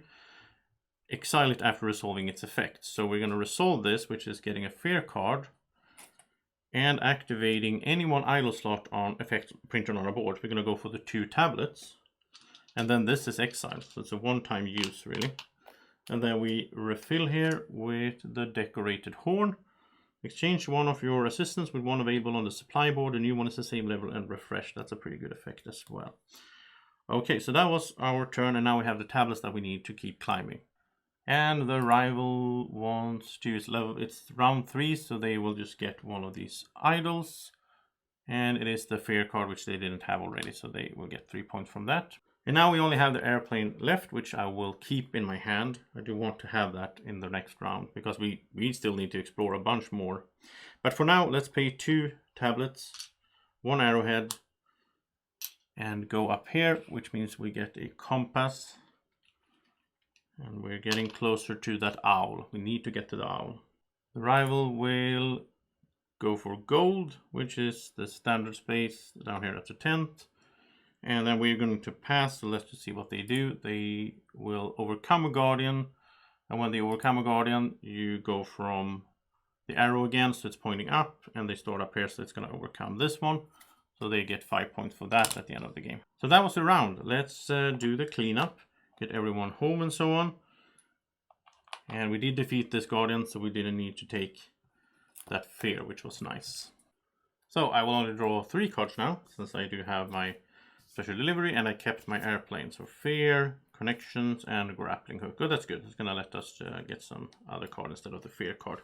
Exile it after resolving its effects. So we're going to resolve this, which is getting a fear card and activating any one idle slot on effect printed on our board. We're going to go for the 2 tablets, and then this is exiled, so it's a one-time use really. And then we refill here with the decorated horn. Exchange one of your assistants with one available on the supply board. A new one is the same level and refresh. That's a pretty good effect as well. Okay, so that was our turn, and now we have the tablets that we need to keep climbing. And the rival wants to use level, it's round 3, so they will just get one of these idols. And it is the fear card, which they didn't have already, so they will get 3 points from that. And now we only have the airplane left, which I will keep in my hand. I do want to have that in the next round, because we still need to explore a bunch more. But for now, let's pay 2 tablets, 1 arrowhead, and go up here, which means we get a compass. And we're getting closer to that owl. We need to get to the owl. The rival will go for gold, which is the standard space down here at the 10th. And then we're going to pass, so let's just see what they do. They will overcome a guardian. And when they overcome a guardian, you go from the arrow again, so it's pointing up. And they start up here, so it's going to overcome this one. So they get 5 points for that at the end of the game. So that was the round. Let's do the cleanup. Get everyone home and so on. And we did defeat this guardian, so we didn't need to take that fear, which was nice. So I will only draw 3 cards now, since I do have my special delivery, and I kept my airplane. So fear, connections, and grappling hook. Oh, that's good. It's going to let us get some other card instead of the fear card.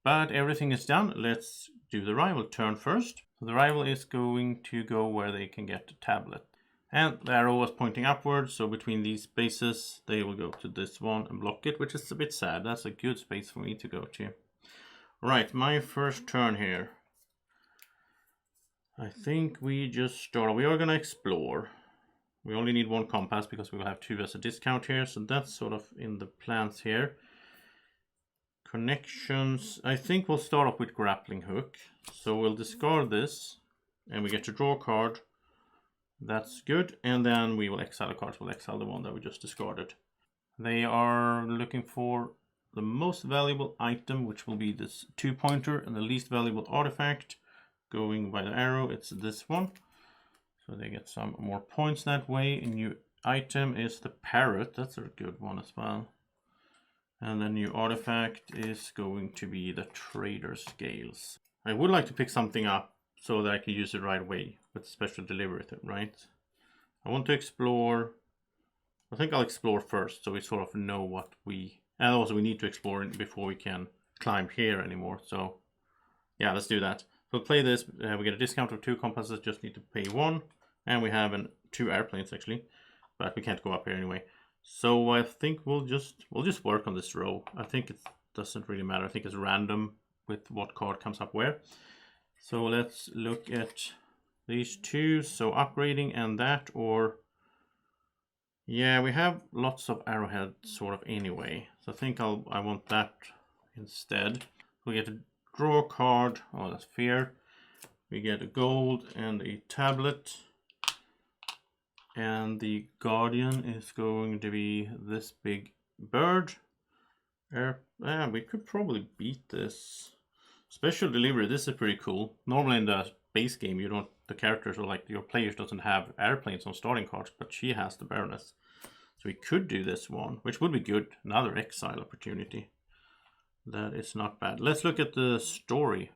But everything is done. Let's do the rival turn first. So the rival is going to go where they can get the tablet. And the arrow was pointing upwards, so between these spaces, they will go to this one and block it, which is a bit sad. That's a good space for me to go to. Right, my first turn here. I think we just start. We are going to explore. We only need one compass because we will have 2 as a discount here, so that's sort of in the plans here. Connections. I think we'll start off with grappling hook. So we'll discard this, and we get to draw a card. That's good, and then we will exile a card. We'll exile the one that we just discarded. They are looking for the most valuable item, which will be this 2-pointer, and the least valuable artifact. Going by the arrow, it's this one. So they get some more points that way. A new item is the parrot. That's a good one as well. And the new artifact is going to be the trader scales. I would like to pick something up so that I can use it right away with special delivery, right? I want to explore. I think I'll explore first so we sort of know what we... And also we need to explore before we can climb here anymore. So yeah, let's do that. So play this. We get a discount of 2 compasses, just need to pay 1. And we have 2 airplanes actually. But we can't go up here anyway. So I think we'll just work on this row. I think it doesn't really matter. I think it's random with what card comes up where. So let's look at these 2. So upgrading and that, or yeah, we have lots of arrowhead sort of anyway. So I think I want that instead. We get to draw a card. Oh, that's fair. We get a gold and a tablet. And the guardian is going to be this big bird. We could probably beat this. Special delivery, this is pretty cool. Normally in the base game, the characters, or like your players, doesn't have airplanes on starting cards, but she has the Baroness. So we could do this one, which would be good. Another exile opportunity. That is not bad. Let's look at the story.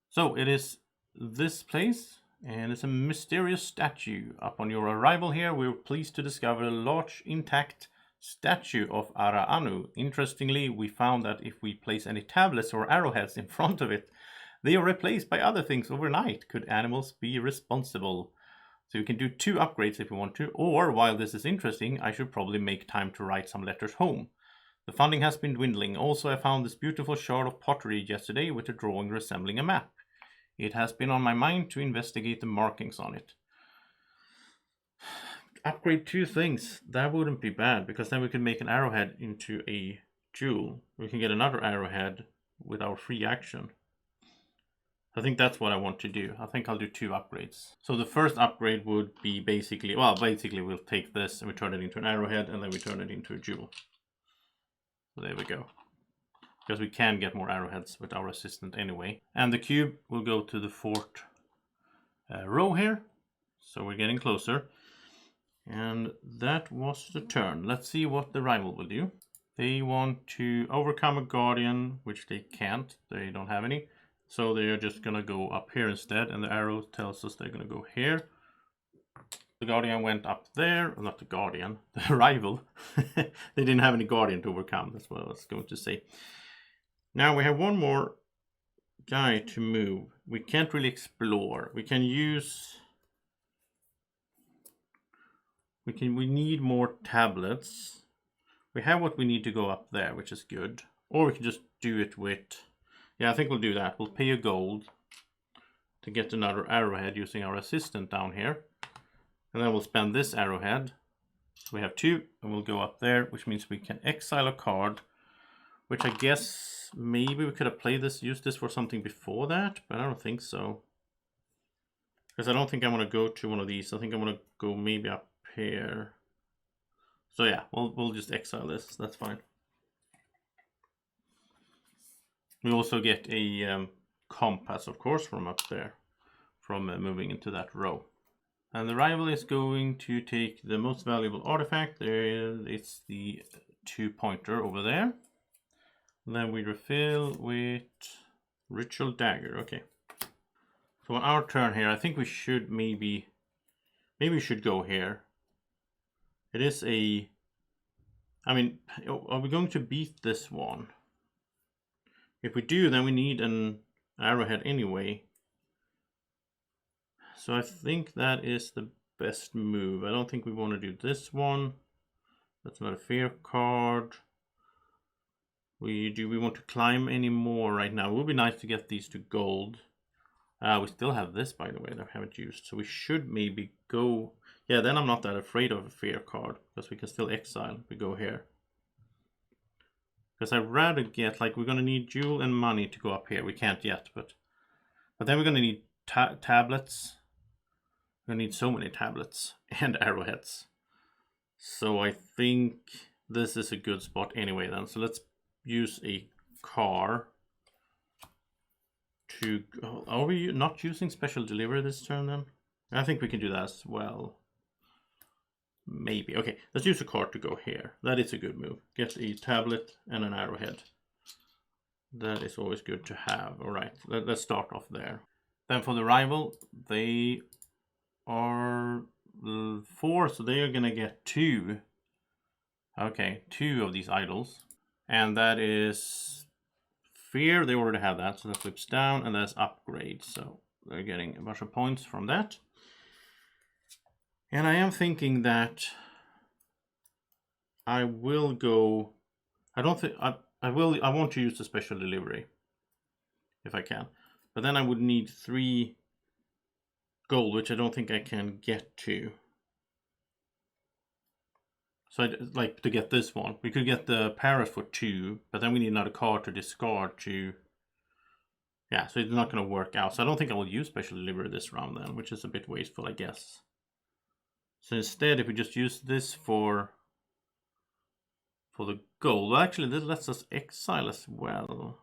So it is this place. And it's a mysterious statue. Upon your arrival here, we were pleased to discover a large, intact statue of Ara-Anu. Interestingly, we found that if we place any tablets or arrowheads in front of it, they are replaced by other things overnight. Could animals be responsible? So you can do 2 upgrades if you want to, or while this is interesting, I should probably make time to write some letters home. The funding has been dwindling. Also, I found this beautiful shard of pottery yesterday with a drawing resembling a map. It has been on my mind to investigate the markings on it. Upgrade 2 things. That wouldn't be bad, because then we can make an arrowhead into a jewel. We can get another arrowhead with our free action. I think that's what I want to do. I think I'll do 2 upgrades. So the first upgrade would be basically we'll take this and we turn it into an arrowhead, and then we turn it into a jewel. So there we go. Because we can get more arrowheads with our assistant anyway. And the cube will go to the 4th row here. So we're getting closer. And that was the turn. Let's see what the rival will do. They want to overcome a guardian, which they can't. They don't have any. So they're just going to go up here instead. And the arrow tells us they're going to go here. The guardian went up there. Not the guardian, the rival. They didn't have any guardian to overcome. That's what I was going to say. Now we have one more guy to move. We can't really explore. We can use... We need more tablets. We have what we need to go up there, which is good. Or we can just do it with... Yeah, I think we'll do that. We'll pay a gold to get another arrowhead using our assistant down here. And then we'll spend this arrowhead. We have 2, and we'll go up there, which means we can exile a card, which I guess maybe we could have played this, used this for something before that, but I don't think so. Because I don't think I want to go to one of these. I think I want to go maybe up here. So yeah, we'll just exile this. That's fine. We also get a compass, of course, from up there, from moving into that row. And the rival is going to take the most valuable artifact. It's the 2-pointer over there. And then we refill with Ritual Dagger. Okay. So on our turn here, I think we should maybe we should go here. It is a... I mean, are we going to beat this one? If we do, then we need an arrowhead anyway. So I think that is the best move. I don't think we want to do this one. That's not a fair card. Do we want to climb any more right now? It would be nice to get these to gold. We still have this, by the way, that we haven't used. So we should maybe go... Yeah, then I'm not that afraid of a fair card, because we can still exile if we go here. Because I'd rather get, like, we're going to need jewel and money to go up here. We can't yet, but then we're going to need tablets. We're going to need so many tablets and arrowheads. So I think this is a good spot anyway then. So let's use a car to... Are we not using special delivery this turn then? I think we can do that as well. Maybe. Okay, let's use a car to go here. That is a good move. Get a tablet and an arrowhead. That is always good to have. All right, let's start off there. Then for the rival, they are 4, so they are going to get 2. Okay, 2 of these idols. And that is fear. They already have that, so that flips down, and that's upgrade. So they're getting a bunch of points from that. And I am thinking that I will go... I don't think... I want to use the special delivery if I can. But then I would need 3 gold, which I don't think I can get to. So I'd like to get this one. We could get the parrot for 2, but then we need another card to discard to... Yeah, so it's not going to work out. So I don't think I will use special delivery this round then, which is a bit wasteful, I guess. So instead, if we just use this for the gold, well, actually this lets us exile as well.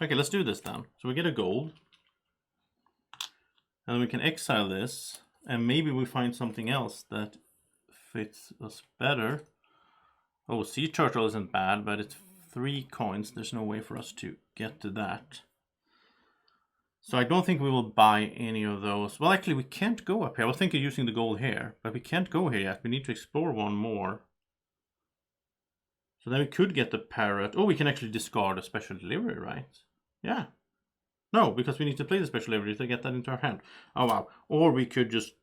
Okay, let's do this then. So we get a gold, and we can exile this, and maybe we find something else that fits us better. Oh, sea turtle isn't bad, but it's 3 coins. There's no way for us to get to that. So I don't think we will buy any of those. Well, actually, we can't go up here. I was thinking of using the gold here, but we can't go here yet. We need to explore one more. So then we could get the parrot. Oh, we can actually discard a special delivery, right? Yeah. No, because we need to play the special delivery to get that into our hand. Oh, wow. Or we could just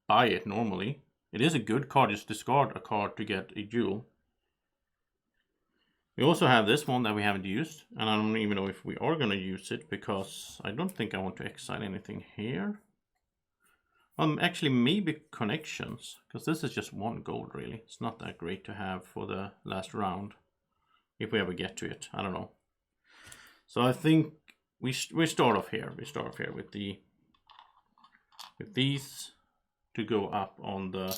buy it normally. It is a good card. Just discard a card to get a jewel. We also have this one that we haven't used, and I don't even know if we are going to use it, because I don't think I want to exile anything here. Actually, maybe connections, because this is just 1 gold, really. It's not that great to have for the last round, if we ever get to it. I don't know. So I think we start off here. We start off here with these to go up on the...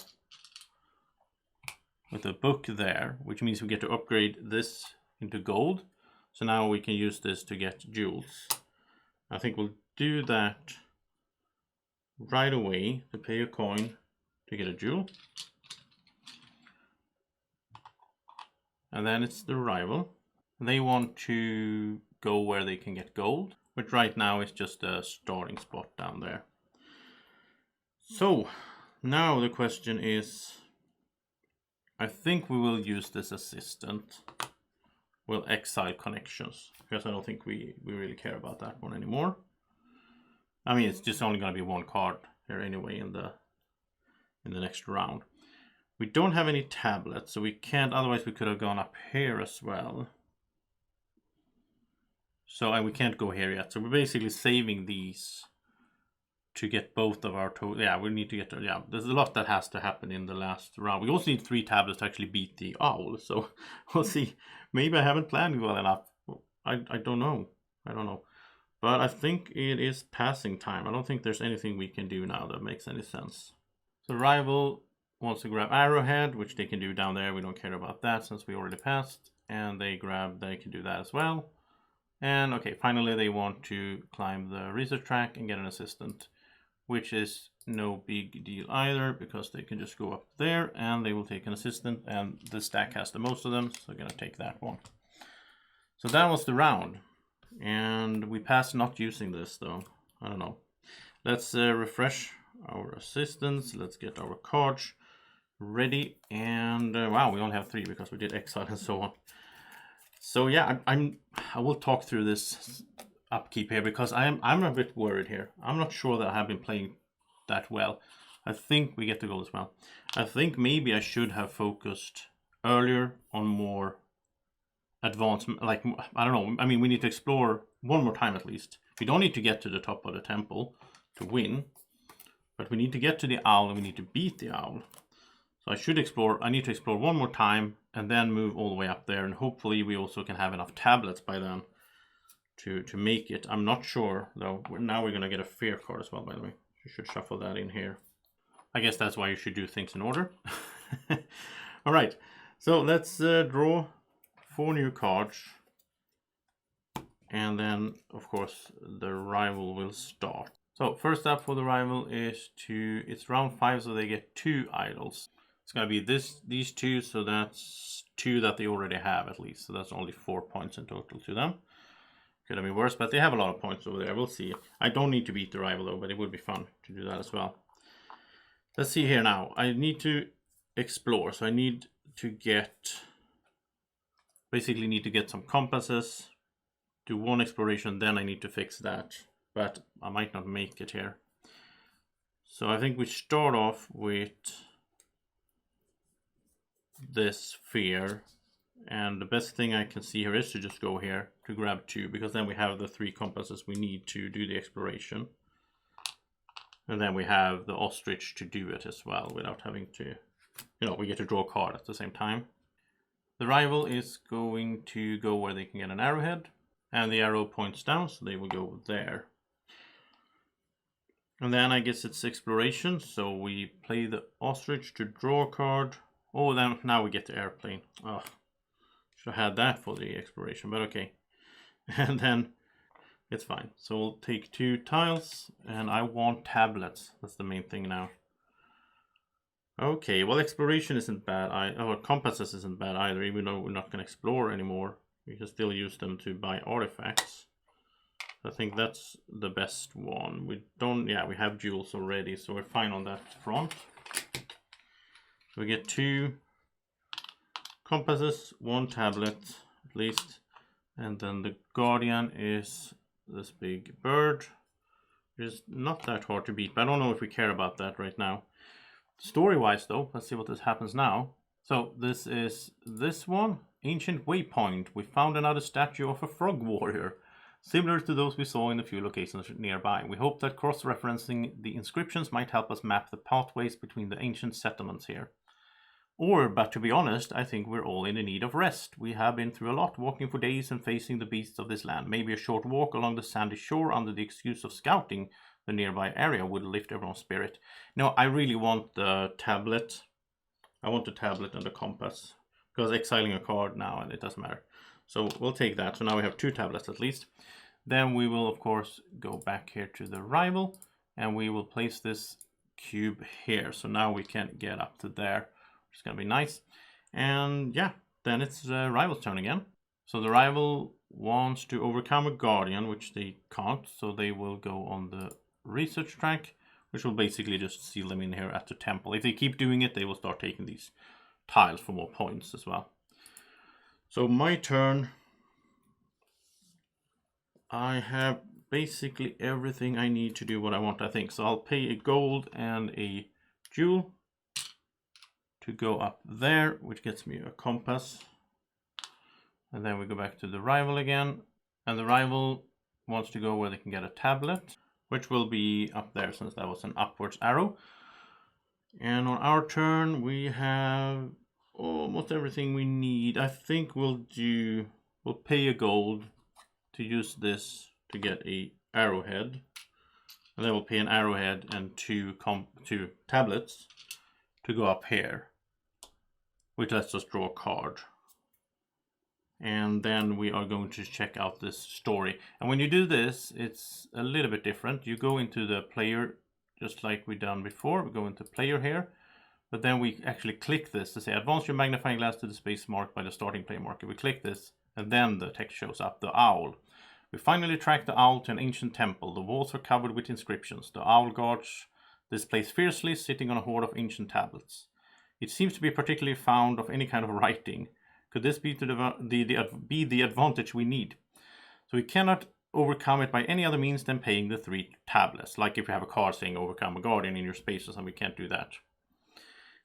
with the book there, which means we get to upgrade this into gold. So now we can use this to get jewels. I think we'll do that right away, to pay a coin to get a jewel. And then it's the rival. They want to go where they can get gold, but right now it's just a starting spot down there. So now the question is, I think we will use this assistant. We'll exile connections, because I don't think we really care about that one anymore. I mean, it's just only going to be 1 card here anyway in the next round. We don't have any tablets, so we can't. Otherwise, we could have gone up here as well. So, and we can't go here yet. So we're basically saving these to get both of our total. Yeah, we need to get. Yeah, there's a lot that has to happen in the last round. We also need 3 tablets to actually beat the owl. So we'll see. Maybe I haven't planned well enough. I don't know. I don't know. But I think it is passing time. I don't think there's anything we can do now that makes any sense. So rival wants to grab arrowhead, which they can do down there. We don't care about that since we already passed. And they can do that as well. And okay, finally they want to climb the research track and get an assistant, which is no big deal either, because they can just go up there and they will take an assistant, and the stack has the most of them, so they're going to take that one. So that was the round, and we passed not using this though. I don't know. Let's refresh our assistants. Let's get our cards ready, and wow, we only have 3 because we did exile and so on. So yeah, I will talk through this upkeep here because I'm a bit worried here. I'm not sure that I have been playing that well. I think we get the goal as well. I think maybe I should have focused earlier on more advanced, like, I don't know. I mean, we need to explore one more time at least. We don't need to get to the top of the temple to win, but we need to get to the owl and we need to beat the owl. So I need to explore one more time and then move all the way up there, and hopefully we also can have enough tablets by then to make it. I'm not sure though. Now we're gonna get a fear card as well, by the way. You should shuffle that in here. I guess that's why you should do things in order. All right, so let's draw 4 new cards, and then of course the rival will start. So first up for the rival is it's round 5, so they get 2 idols. It's gonna be these 2, so that's 2 that they already have at least. So that's only 4 points in total to them. Could have been worse, but they have a lot of points over there. We'll see. I don't need to beat the rival though, but it would be fun to do that as well. Let's see here now. I need to explore, so I need to get some compasses, do 1 exploration, then I need to fix that, but I might not make it here. So I think we start off with this fear, and the best thing I can see here is to just go here to grab 2, because then we have the 3 compasses we need to do the exploration, and then we have the ostrich to do it as well without having to, we get to draw a card at the same time. The rival is going to go where they can get an arrowhead, and the arrow points down, so they will go there. And then I guess it's exploration, so we play the ostrich to draw a card. Oh, then now we get the airplane. Oh, should have had that for the exploration, but okay. And then it's fine. So we'll take 2 tiles, and I want tablets. That's the main thing now. Okay, well, exploration isn't bad. Compasses isn't bad either, even though we're not going to explore anymore. We can still use them to buy artifacts. I think that's the best one. We have jewels already, so we're fine on that front. So we get 2 compasses, 1 tablet at least, and then the guardian is this big bird. It's not that hard to beat, but I don't know if we care about that right now. Story-wise though, let's see what this happens now. So this is this one, Ancient Waypoint. We found another statue of a frog warrior, similar to those we saw in a few locations nearby. We hope that cross-referencing the inscriptions might help us map the pathways between the ancient settlements here. But to be honest, I think we're all in the need of rest. We have been through a lot, walking for days and facing the beasts of this land. Maybe a short walk along the sandy shore under the excuse of scouting the nearby area would lift everyone's spirit. No, I really want the tablet. I want the tablet and the compass, because exiling a card now, and it doesn't matter. So we'll take that. So now we have 2 tablets at least. Then we will, of course, go back here to the rival, and we will place this cube here. So now we can get up to there, which is going to be nice. And yeah, then it's the rival's turn again. So the rival wants to overcome a guardian, which they can't. So they will go on the research track, which will basically just seal them in here at the temple. If they keep doing it, they will start taking these tiles for more points as well. So my turn. I have basically everything I need to do what I want, I think. So I'll pay a gold and a jewel to go up there, which gets me a compass. And then we go back to the rival again. And the rival wants to go where they can get a tablet, which will be up there since that was an upwards arrow. And on our turn, we have almost everything we need. I think we'll pay a gold to use this to get a arrowhead. And then we'll pay an arrowhead and 2 tablets to go up here, which lets us draw a card. And then we are going to check out this story. And when you do this, it's a little bit different. You go into the player, just like we done before. We go into player here, but then we actually click this to say advance your magnifying glass to the space marked by the starting player marker. We click this, and then the text shows up, the owl. We finally track the owl to an ancient temple. The walls are covered with inscriptions. The owl guards this place fiercely, sitting on a hoard of ancient tablets. It seems to be particularly fond of any kind of writing. Could this be the advantage we need? So we cannot overcome it by any other means than paying the 3 tablets. Like if you have a card saying overcome a guardian in your spaces, and we can't do that.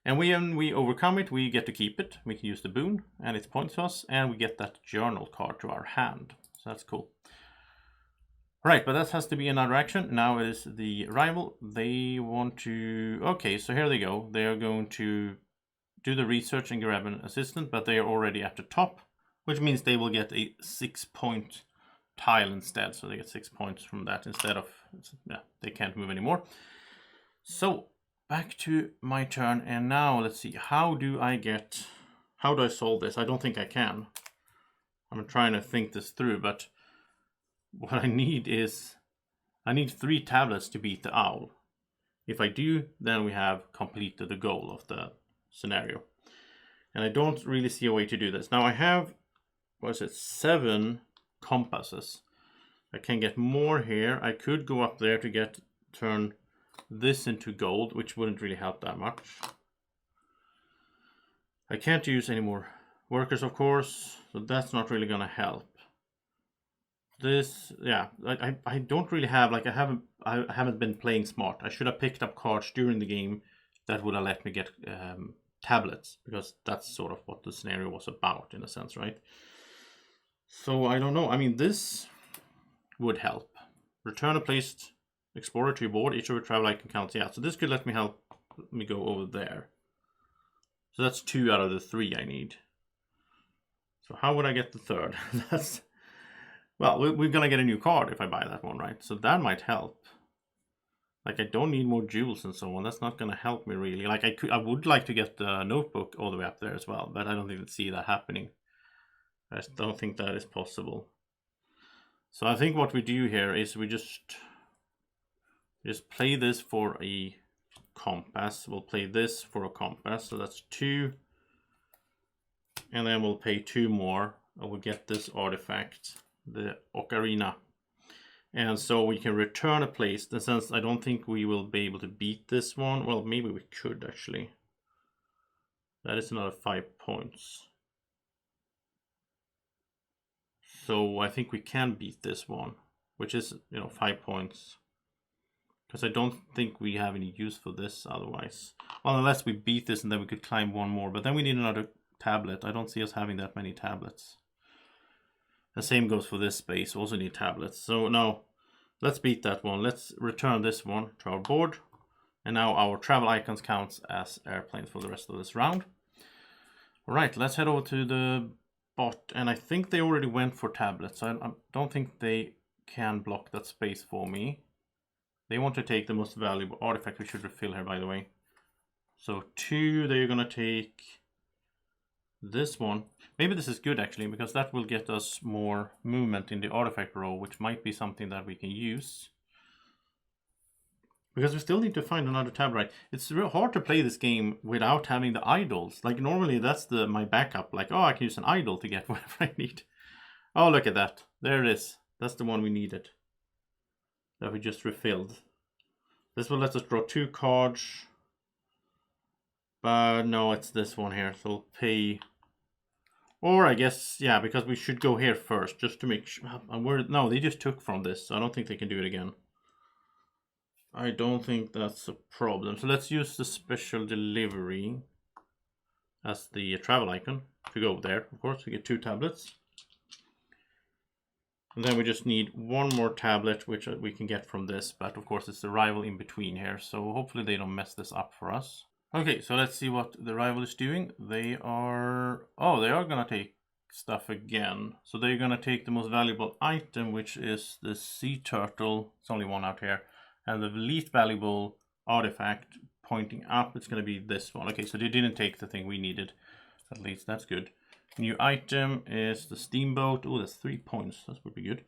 And when we overcome it, we get to keep it. We can use the boon, and it's points to us, and we get that journal card to our hand. So that's cool. Right, but that has to be another action. Now is the rival. They want to... Okay, so here they go. They are going to do the research and grab an assistant, but they are already at the top, which means they will get a 6-point tile instead. So they get 6 points from that instead of... Yeah, they can't move anymore. So back to my turn, and now let's see. How do I solve this? I don't think I can. I'm trying to think this through, but what I need is... I need 3 tablets to beat the owl. If I do, then we have completed the goal of the scenario. And I don't really see a way to do this. Now I have, 7 compasses. I can get more here. I could go up there to turn this into gold, which wouldn't really help that much. I can't use any more workers, of course, so that's not really gonna help. This, yeah, I don't really have, like, I haven't been playing smart. I should have picked up cards during the game that would have let me get tablets, because that's sort of what the scenario was about in a sense, right? So I don't know. I mean, this would help. Return a placed explorer to your board. Each of your travel icon counts. Yeah, so this could let me go over there. So that's 2 out of the 3 I need. So how would I get the third? That's... Well, we're gonna get a new card if I buy that one, right? So that might help. Like, I don't need more jewels and so on. That's not gonna help me really. Like, I would like to get the notebook all the way up there as well, but I don't even see that happening. I don't think that is possible. So I think what we do here is we just play this for a compass. We'll play this for a compass. So that's 2. And then we'll pay 2 more. And we'll get this artifact, the ocarina. And so we can return a place. And since I don't think we will be able to beat this one, well, maybe we could actually. That is another 5 points. So I think we can beat this one, which is, 5 points. Because I don't think we have any use for this otherwise. Well, unless we beat this and then we could climb 1 more. But then we need another tablet. I don't see us having that many tablets. The same goes for this space. We also need tablets. So now, let's beat that one. Let's return this one to our board. And now our travel icons counts as airplanes for the rest of this round. Alright, let's head over to the bot. And I think they already went for tablets. I don't think they can block that space for me. They want to take the most valuable artifact. We should refill here, by the way. So 2, they're going to take this one. Maybe this is good, actually, because that will get us more movement in the artifact row, which might be something that we can use. Because we still need to find another tab, right? It's real hard to play this game without having the idols. Like, normally that's my backup. Like, oh, I can use an idol to get whatever I need. Oh, look at that. There it is. That's the one we needed. That we just refilled. This will let us draw 2 cards. But no, it's this one here. So we'll pay... Or I guess, yeah, because we should go here first. Just to make sure... No, they just took from this. So I don't think they can do it again. I don't think that's a problem. So let's use the special delivery as the travel icon to go there. Of course, we get 2 tablets. And then we just need 1 more tablet, which we can get from this. But of course, it's the rival in between here. So hopefully they don't mess this up for us. Okay, so let's see what the rival is doing. They are... Oh, they are going to take stuff again. So they're going to take the most valuable item, which is the sea turtle. It's only 1 out here. And the least valuable artifact pointing up, it's going to be this one. Okay, so they didn't take the thing we needed. At least that's good. New item is the steamboat. Oh, that's 3 points. That would be good.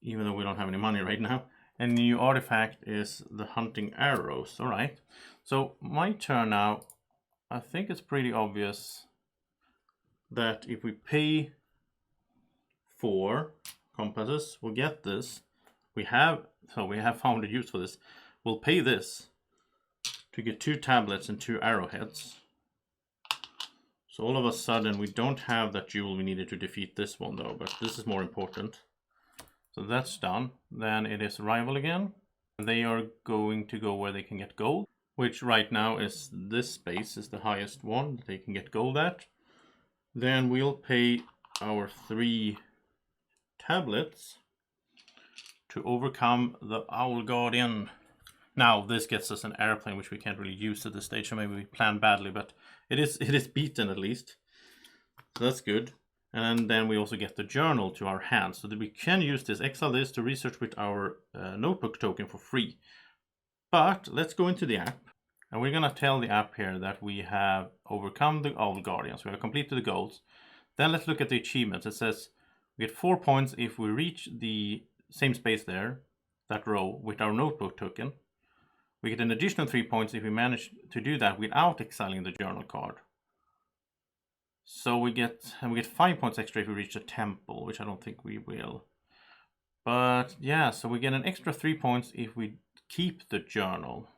Even though we don't have any money right now. And new artifact is the hunting arrows. All right. So my turn now. I think it's pretty obvious that if we pay 4 compasses, we'll get this. We have found a use for this. We'll pay this to get 2 tablets and 2 arrowheads. So all of a sudden we don't have that jewel we needed to defeat this one though, but this is more important. So that's done. Then it is rival again. They are going to go where they can get gold, which right now is this space is the highest one that they can get gold at. Then we'll pay our 3 tablets to overcome the Owl Guardian. Now this gets us an airplane, which we can't really use at this stage, so maybe we planned badly, but it is beaten at least. So that's good. And then we also get the journal to our hands, so that we can use this, exile this to research with our notebook token for free. But let's go into the app, and we're gonna tell the app here that we have overcome the Owl Guardians. We have completed the goals. Then let's look at the achievements. It says we get 4 points if we reach the same space there, that row, with our notebook token. We get an additional 3 points if we manage to do that without exiling the journal card. So we get 5 points extra if we reach the temple, which I don't think we will. But yeah, so we get an extra 3 points if we keep the journal.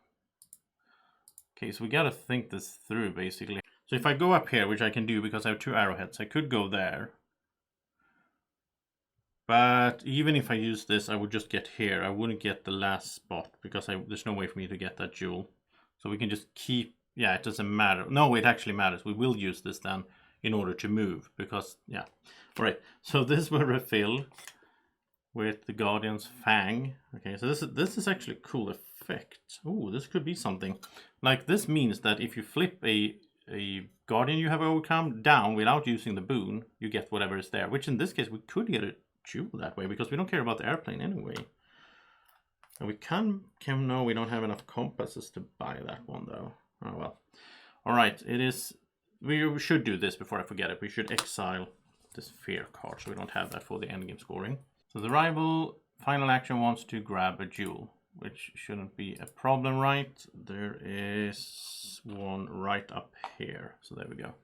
Okay, so we gotta think this through basically. So if I go up here, which I can do because I have 2 arrowheads, I could go there. But even if I use this, I would just get here. I wouldn't get the last spot because there's no way for me to get that jewel. So we can just keep, yeah, it doesn't matter. No, it actually matters. We will use this then in order to move because, yeah. All right, so this will refill with the Guardian's Fang. Okay, so this is actually a cool effect. Oh, this could be something. Like this means that if you flip a Guardian you have overcome down without using the boon, you get whatever is there. Which in this case, we could get a jewel that way because we don't care about the airplane anyway. And we no, we don't have enough compasses to buy that one though. Oh well. All right, we should do this before I forget it. We should exile this fear card so we don't have that for the end game scoring. So the rival final action wants to grab a jewel, which shouldn't be a problem, right? There is one right up here. So there we go.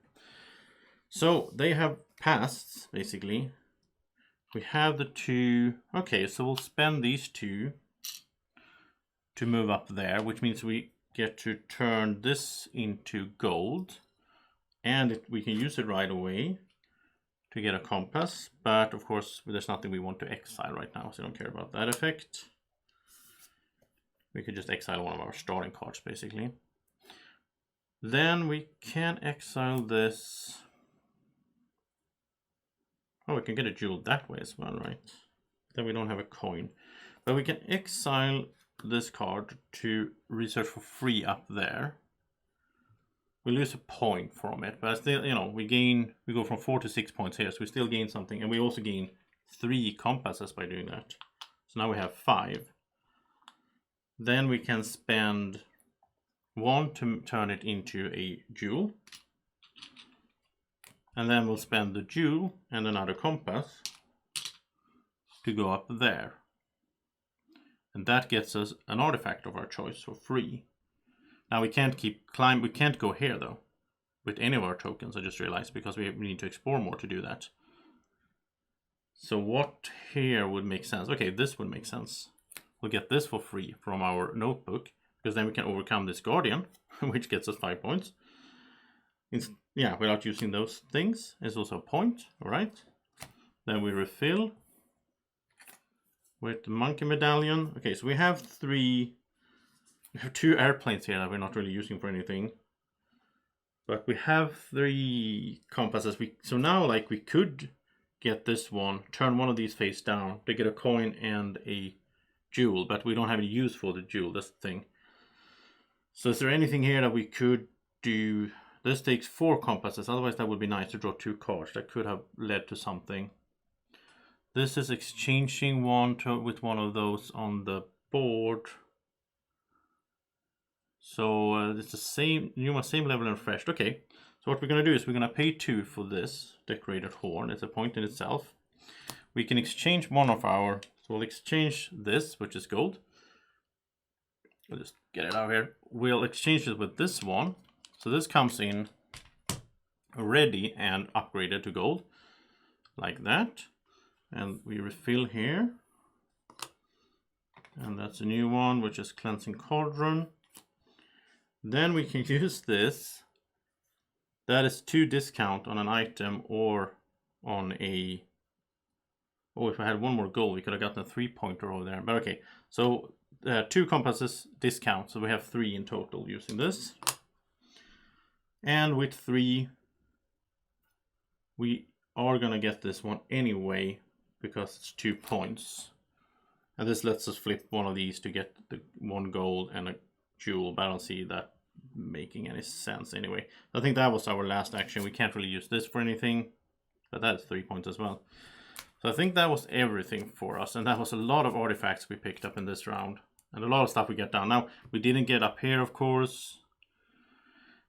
So they have passed basically. We have the 2. Okay, so we'll spend these 2 to move up there, which means we get to turn this into gold. And we can use it right away to get a compass. But of course, there's nothing we want to exile right now, so I don't care about that effect. We could just exile one of our starting cards, basically. Then we can exile this. Oh, we can get a jewel that way as well, right? Then we don't have a coin. But we can exile this card to research for free up there. We lose a point from it, but still, you know, we go from 4 to 6 points here, so we still gain something, and we also gain 3 compasses by doing that. So now we have 5. Then we can spend 1 to turn it into a jewel. And then we'll spend the jewel and another compass to go up there. And that gets us an artifact of our choice for free. Now we can't we can't go here though, with any of our tokens, I just realized, because we need to explore more to do that. So what here would make sense? Okay, this would make sense. We'll get this for free from our notebook, because then we can overcome this Guardian, which gets us 5 points. Yeah, without using those things. It's also a point, all right? Then we refill with the monkey medallion. Okay, so we have 2 airplanes here that we're not really using for anything. But we have 3 compasses. So now, like, we could get this one, turn one of these face down to get a coin and a jewel, but we don't have any use for the jewel, that's the thing. So is there anything here that we could do? This takes 4 compasses, otherwise that would be nice to draw 2 cards. That could have led to something. This is exchanging one with one of those on the board. So it's the same level and refreshed. Okay, so what we're going to do is we're going to pay 2 for this decorated horn. It's a point in itself. We can exchange one of our, so we'll exchange this, which is gold. We'll just get it out here. We'll exchange it with this one. So this comes in ready and upgraded to gold, like that. And we refill here. And that's a new one, which is Cleansing Cauldron. Then we can use this That is 2 discount on an item or on a... Oh, if I had one more gold, we could have gotten a 3-pointer over there. But okay, so 2 compasses discount, so we have 3 in total using this. And with 3, we are gonna get this one anyway, because it's 2 points. And this lets us flip one of these to get the 1 gold and a jewel, but I don't see that making any sense anyway. I think that was our last action. We can't really use this for anything, but that's 3 points as well. So I think that was everything for us, and that was a lot of artifacts we picked up in this round, and a lot of stuff we get down. Now, we didn't get up here, of course.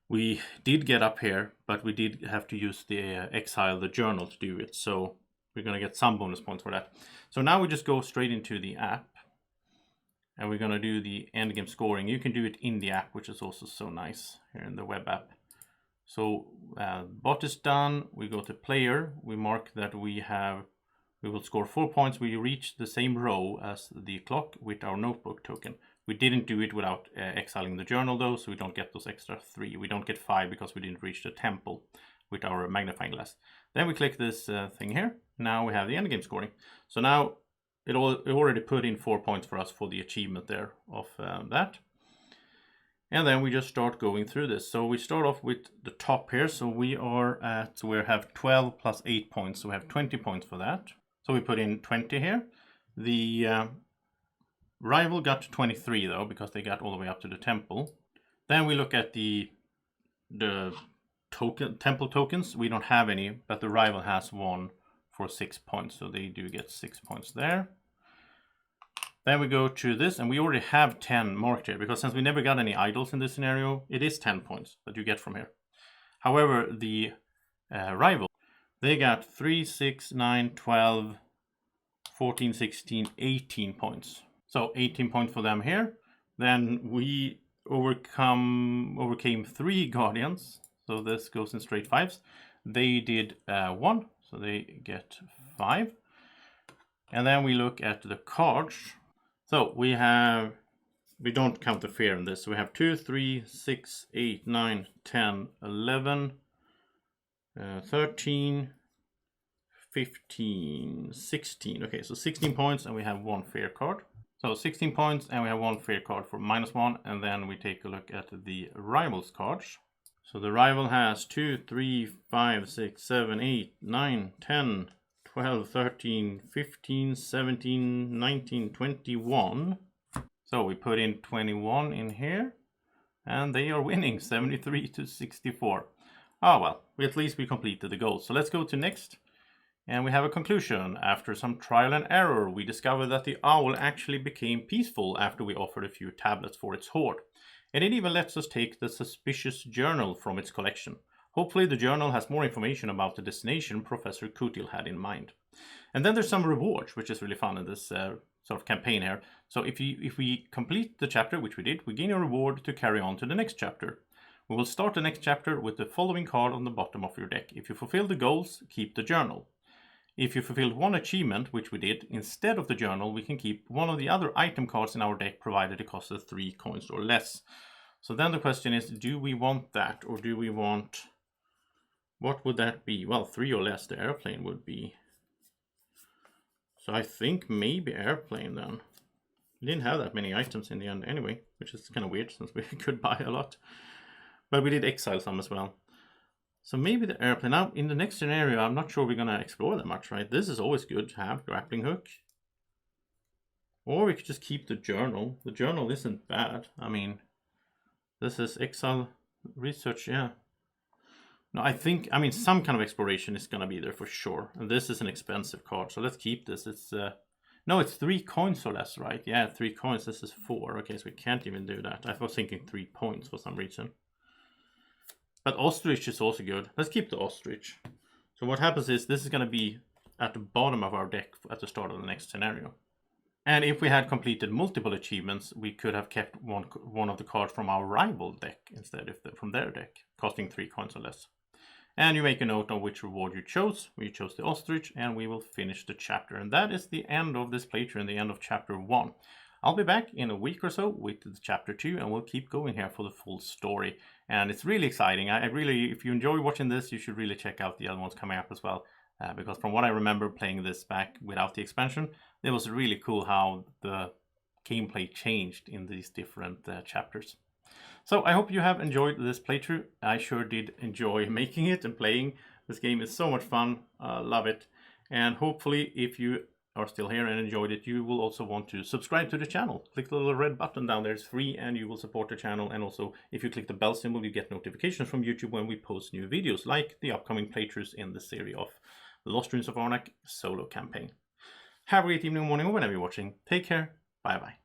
We did get up here, but we did have to use the exile the journal to do it, so we're going to get some bonus points for that. So now we just go straight into the app, and we're going to do the end game scoring. You can do it in the app, which is also so nice here in the web app. So bot is done. We go to player. We mark that we will score 4 points. We reach the same row as the clock with our notebook token. We didn't do it without exiling the journal though, so we don't get those extra 3. We don't get 5 because we didn't reach the temple with our magnifying glass. Then we click this thing here. Now we have the end game scoring. So now it already put in 4 points for us for the achievement there of that. And then we just start going through this. So we start off with the top here. So we have 12 plus 8 points. So we have 20 points for that. So we put in 20 here. The rival got 23 though, because they got all the way up to the temple. Then we look at the temple tokens. We don't have any, but the rival has one for 6 points. So they do get 6 points there. Then we go to this, and we already have 10 marked here, because since we never got any idols in this scenario, it is 10 points that you get from here. However, the rival, they got 3, 6, 9, 12, 14, 16, 18 points. So 18 points for them here. Then we overcame 3 guardians. So this goes in straight 5s. They did 1, so they get 5. And then we look at the cards. So we don't count the fear in this. So we have 2, 3, 6, 8, 9, 10, 11, 13, 15, 16. Okay, so 16 points, and we have 1 fear card. So 16 points, and we have 1 fear card for -1. And then we take a look at the rivals cards. So the rival has 2, 3, 5, 6, 7, 8, 9, 10, 12, 13, 15, 17, 19, 21. So we put in 21 in here, and they are winning 73 to 64. Oh well, at least we completed the goal. So let's go to next. And we have a conclusion. After some trial and error, we discovered that the owl actually became peaceful after we offered a few tablets for its hoard. And it even lets us take the suspicious journal from its collection. Hopefully the journal has more information about the destination Professor Kutil had in mind. And then there's some rewards, which is really fun in this sort of campaign here. So if we complete the chapter, which we did, we gain a reward to carry on to the next chapter. We will start the next chapter with the following card on the bottom of your deck. If you fulfill the goals, keep the journal. If you fulfilled 1 achievement, which we did, instead of the journal, we can keep one of the other item cards in our deck, provided it costs us 3 coins or less. So then the question is, do we want that, or do we want... What would that be? Well, 3 or less, the airplane would be. So I think maybe airplane then. We didn't have that many items in the end anyway, which is kind of weird since we could buy a lot. But we did exile some as well. So maybe the airplane. Now, in the next scenario, I'm not sure we're going to explore that much, right? This is always good to have, grappling hook. Or we could just keep the journal. The journal isn't bad. I mean, this is exile research, yeah. No, I mean, some kind of exploration is going to be there for sure. And this is an expensive card, so let's keep this. It's, no, it's 3 coins or less, right? Yeah, 3 coins. This is 4. Okay, so we can't even do that. I was thinking 3 points for some reason. But ostrich is also good. Let's keep the ostrich. So what happens is this is going to be at the bottom of our deck at the start of the next scenario. And if we had completed multiple achievements, we could have kept one of the cards from our rival deck instead from their deck, costing 3 coins or less. And you make a note on which reward you chose. We chose the ostrich, and we will finish the chapter. And that is the end of this playthrough and the end of chapter 1. I'll be back in a week or so with chapter 2, and we'll keep going here for the full story. And it's really exciting. I really, if you enjoy watching this, you should really check out the other ones coming up as well. Because from what I remember playing this back without the expansion, it was really cool how the gameplay changed in these different chapters. So I hope you have enjoyed this playthrough. I sure did enjoy making it and playing. This game is so much fun. Love it. And hopefully if you are still here and enjoyed it, you will also want to subscribe to the channel. Click the little red button down there. It's free and you will support the channel. And also if you click the bell symbol, you get notifications from YouTube when we post new videos, like the upcoming playthroughs in the series of Lost Ruins of Arnak solo campaign. Have a great evening, morning, or whenever you're watching. Take care. Bye bye.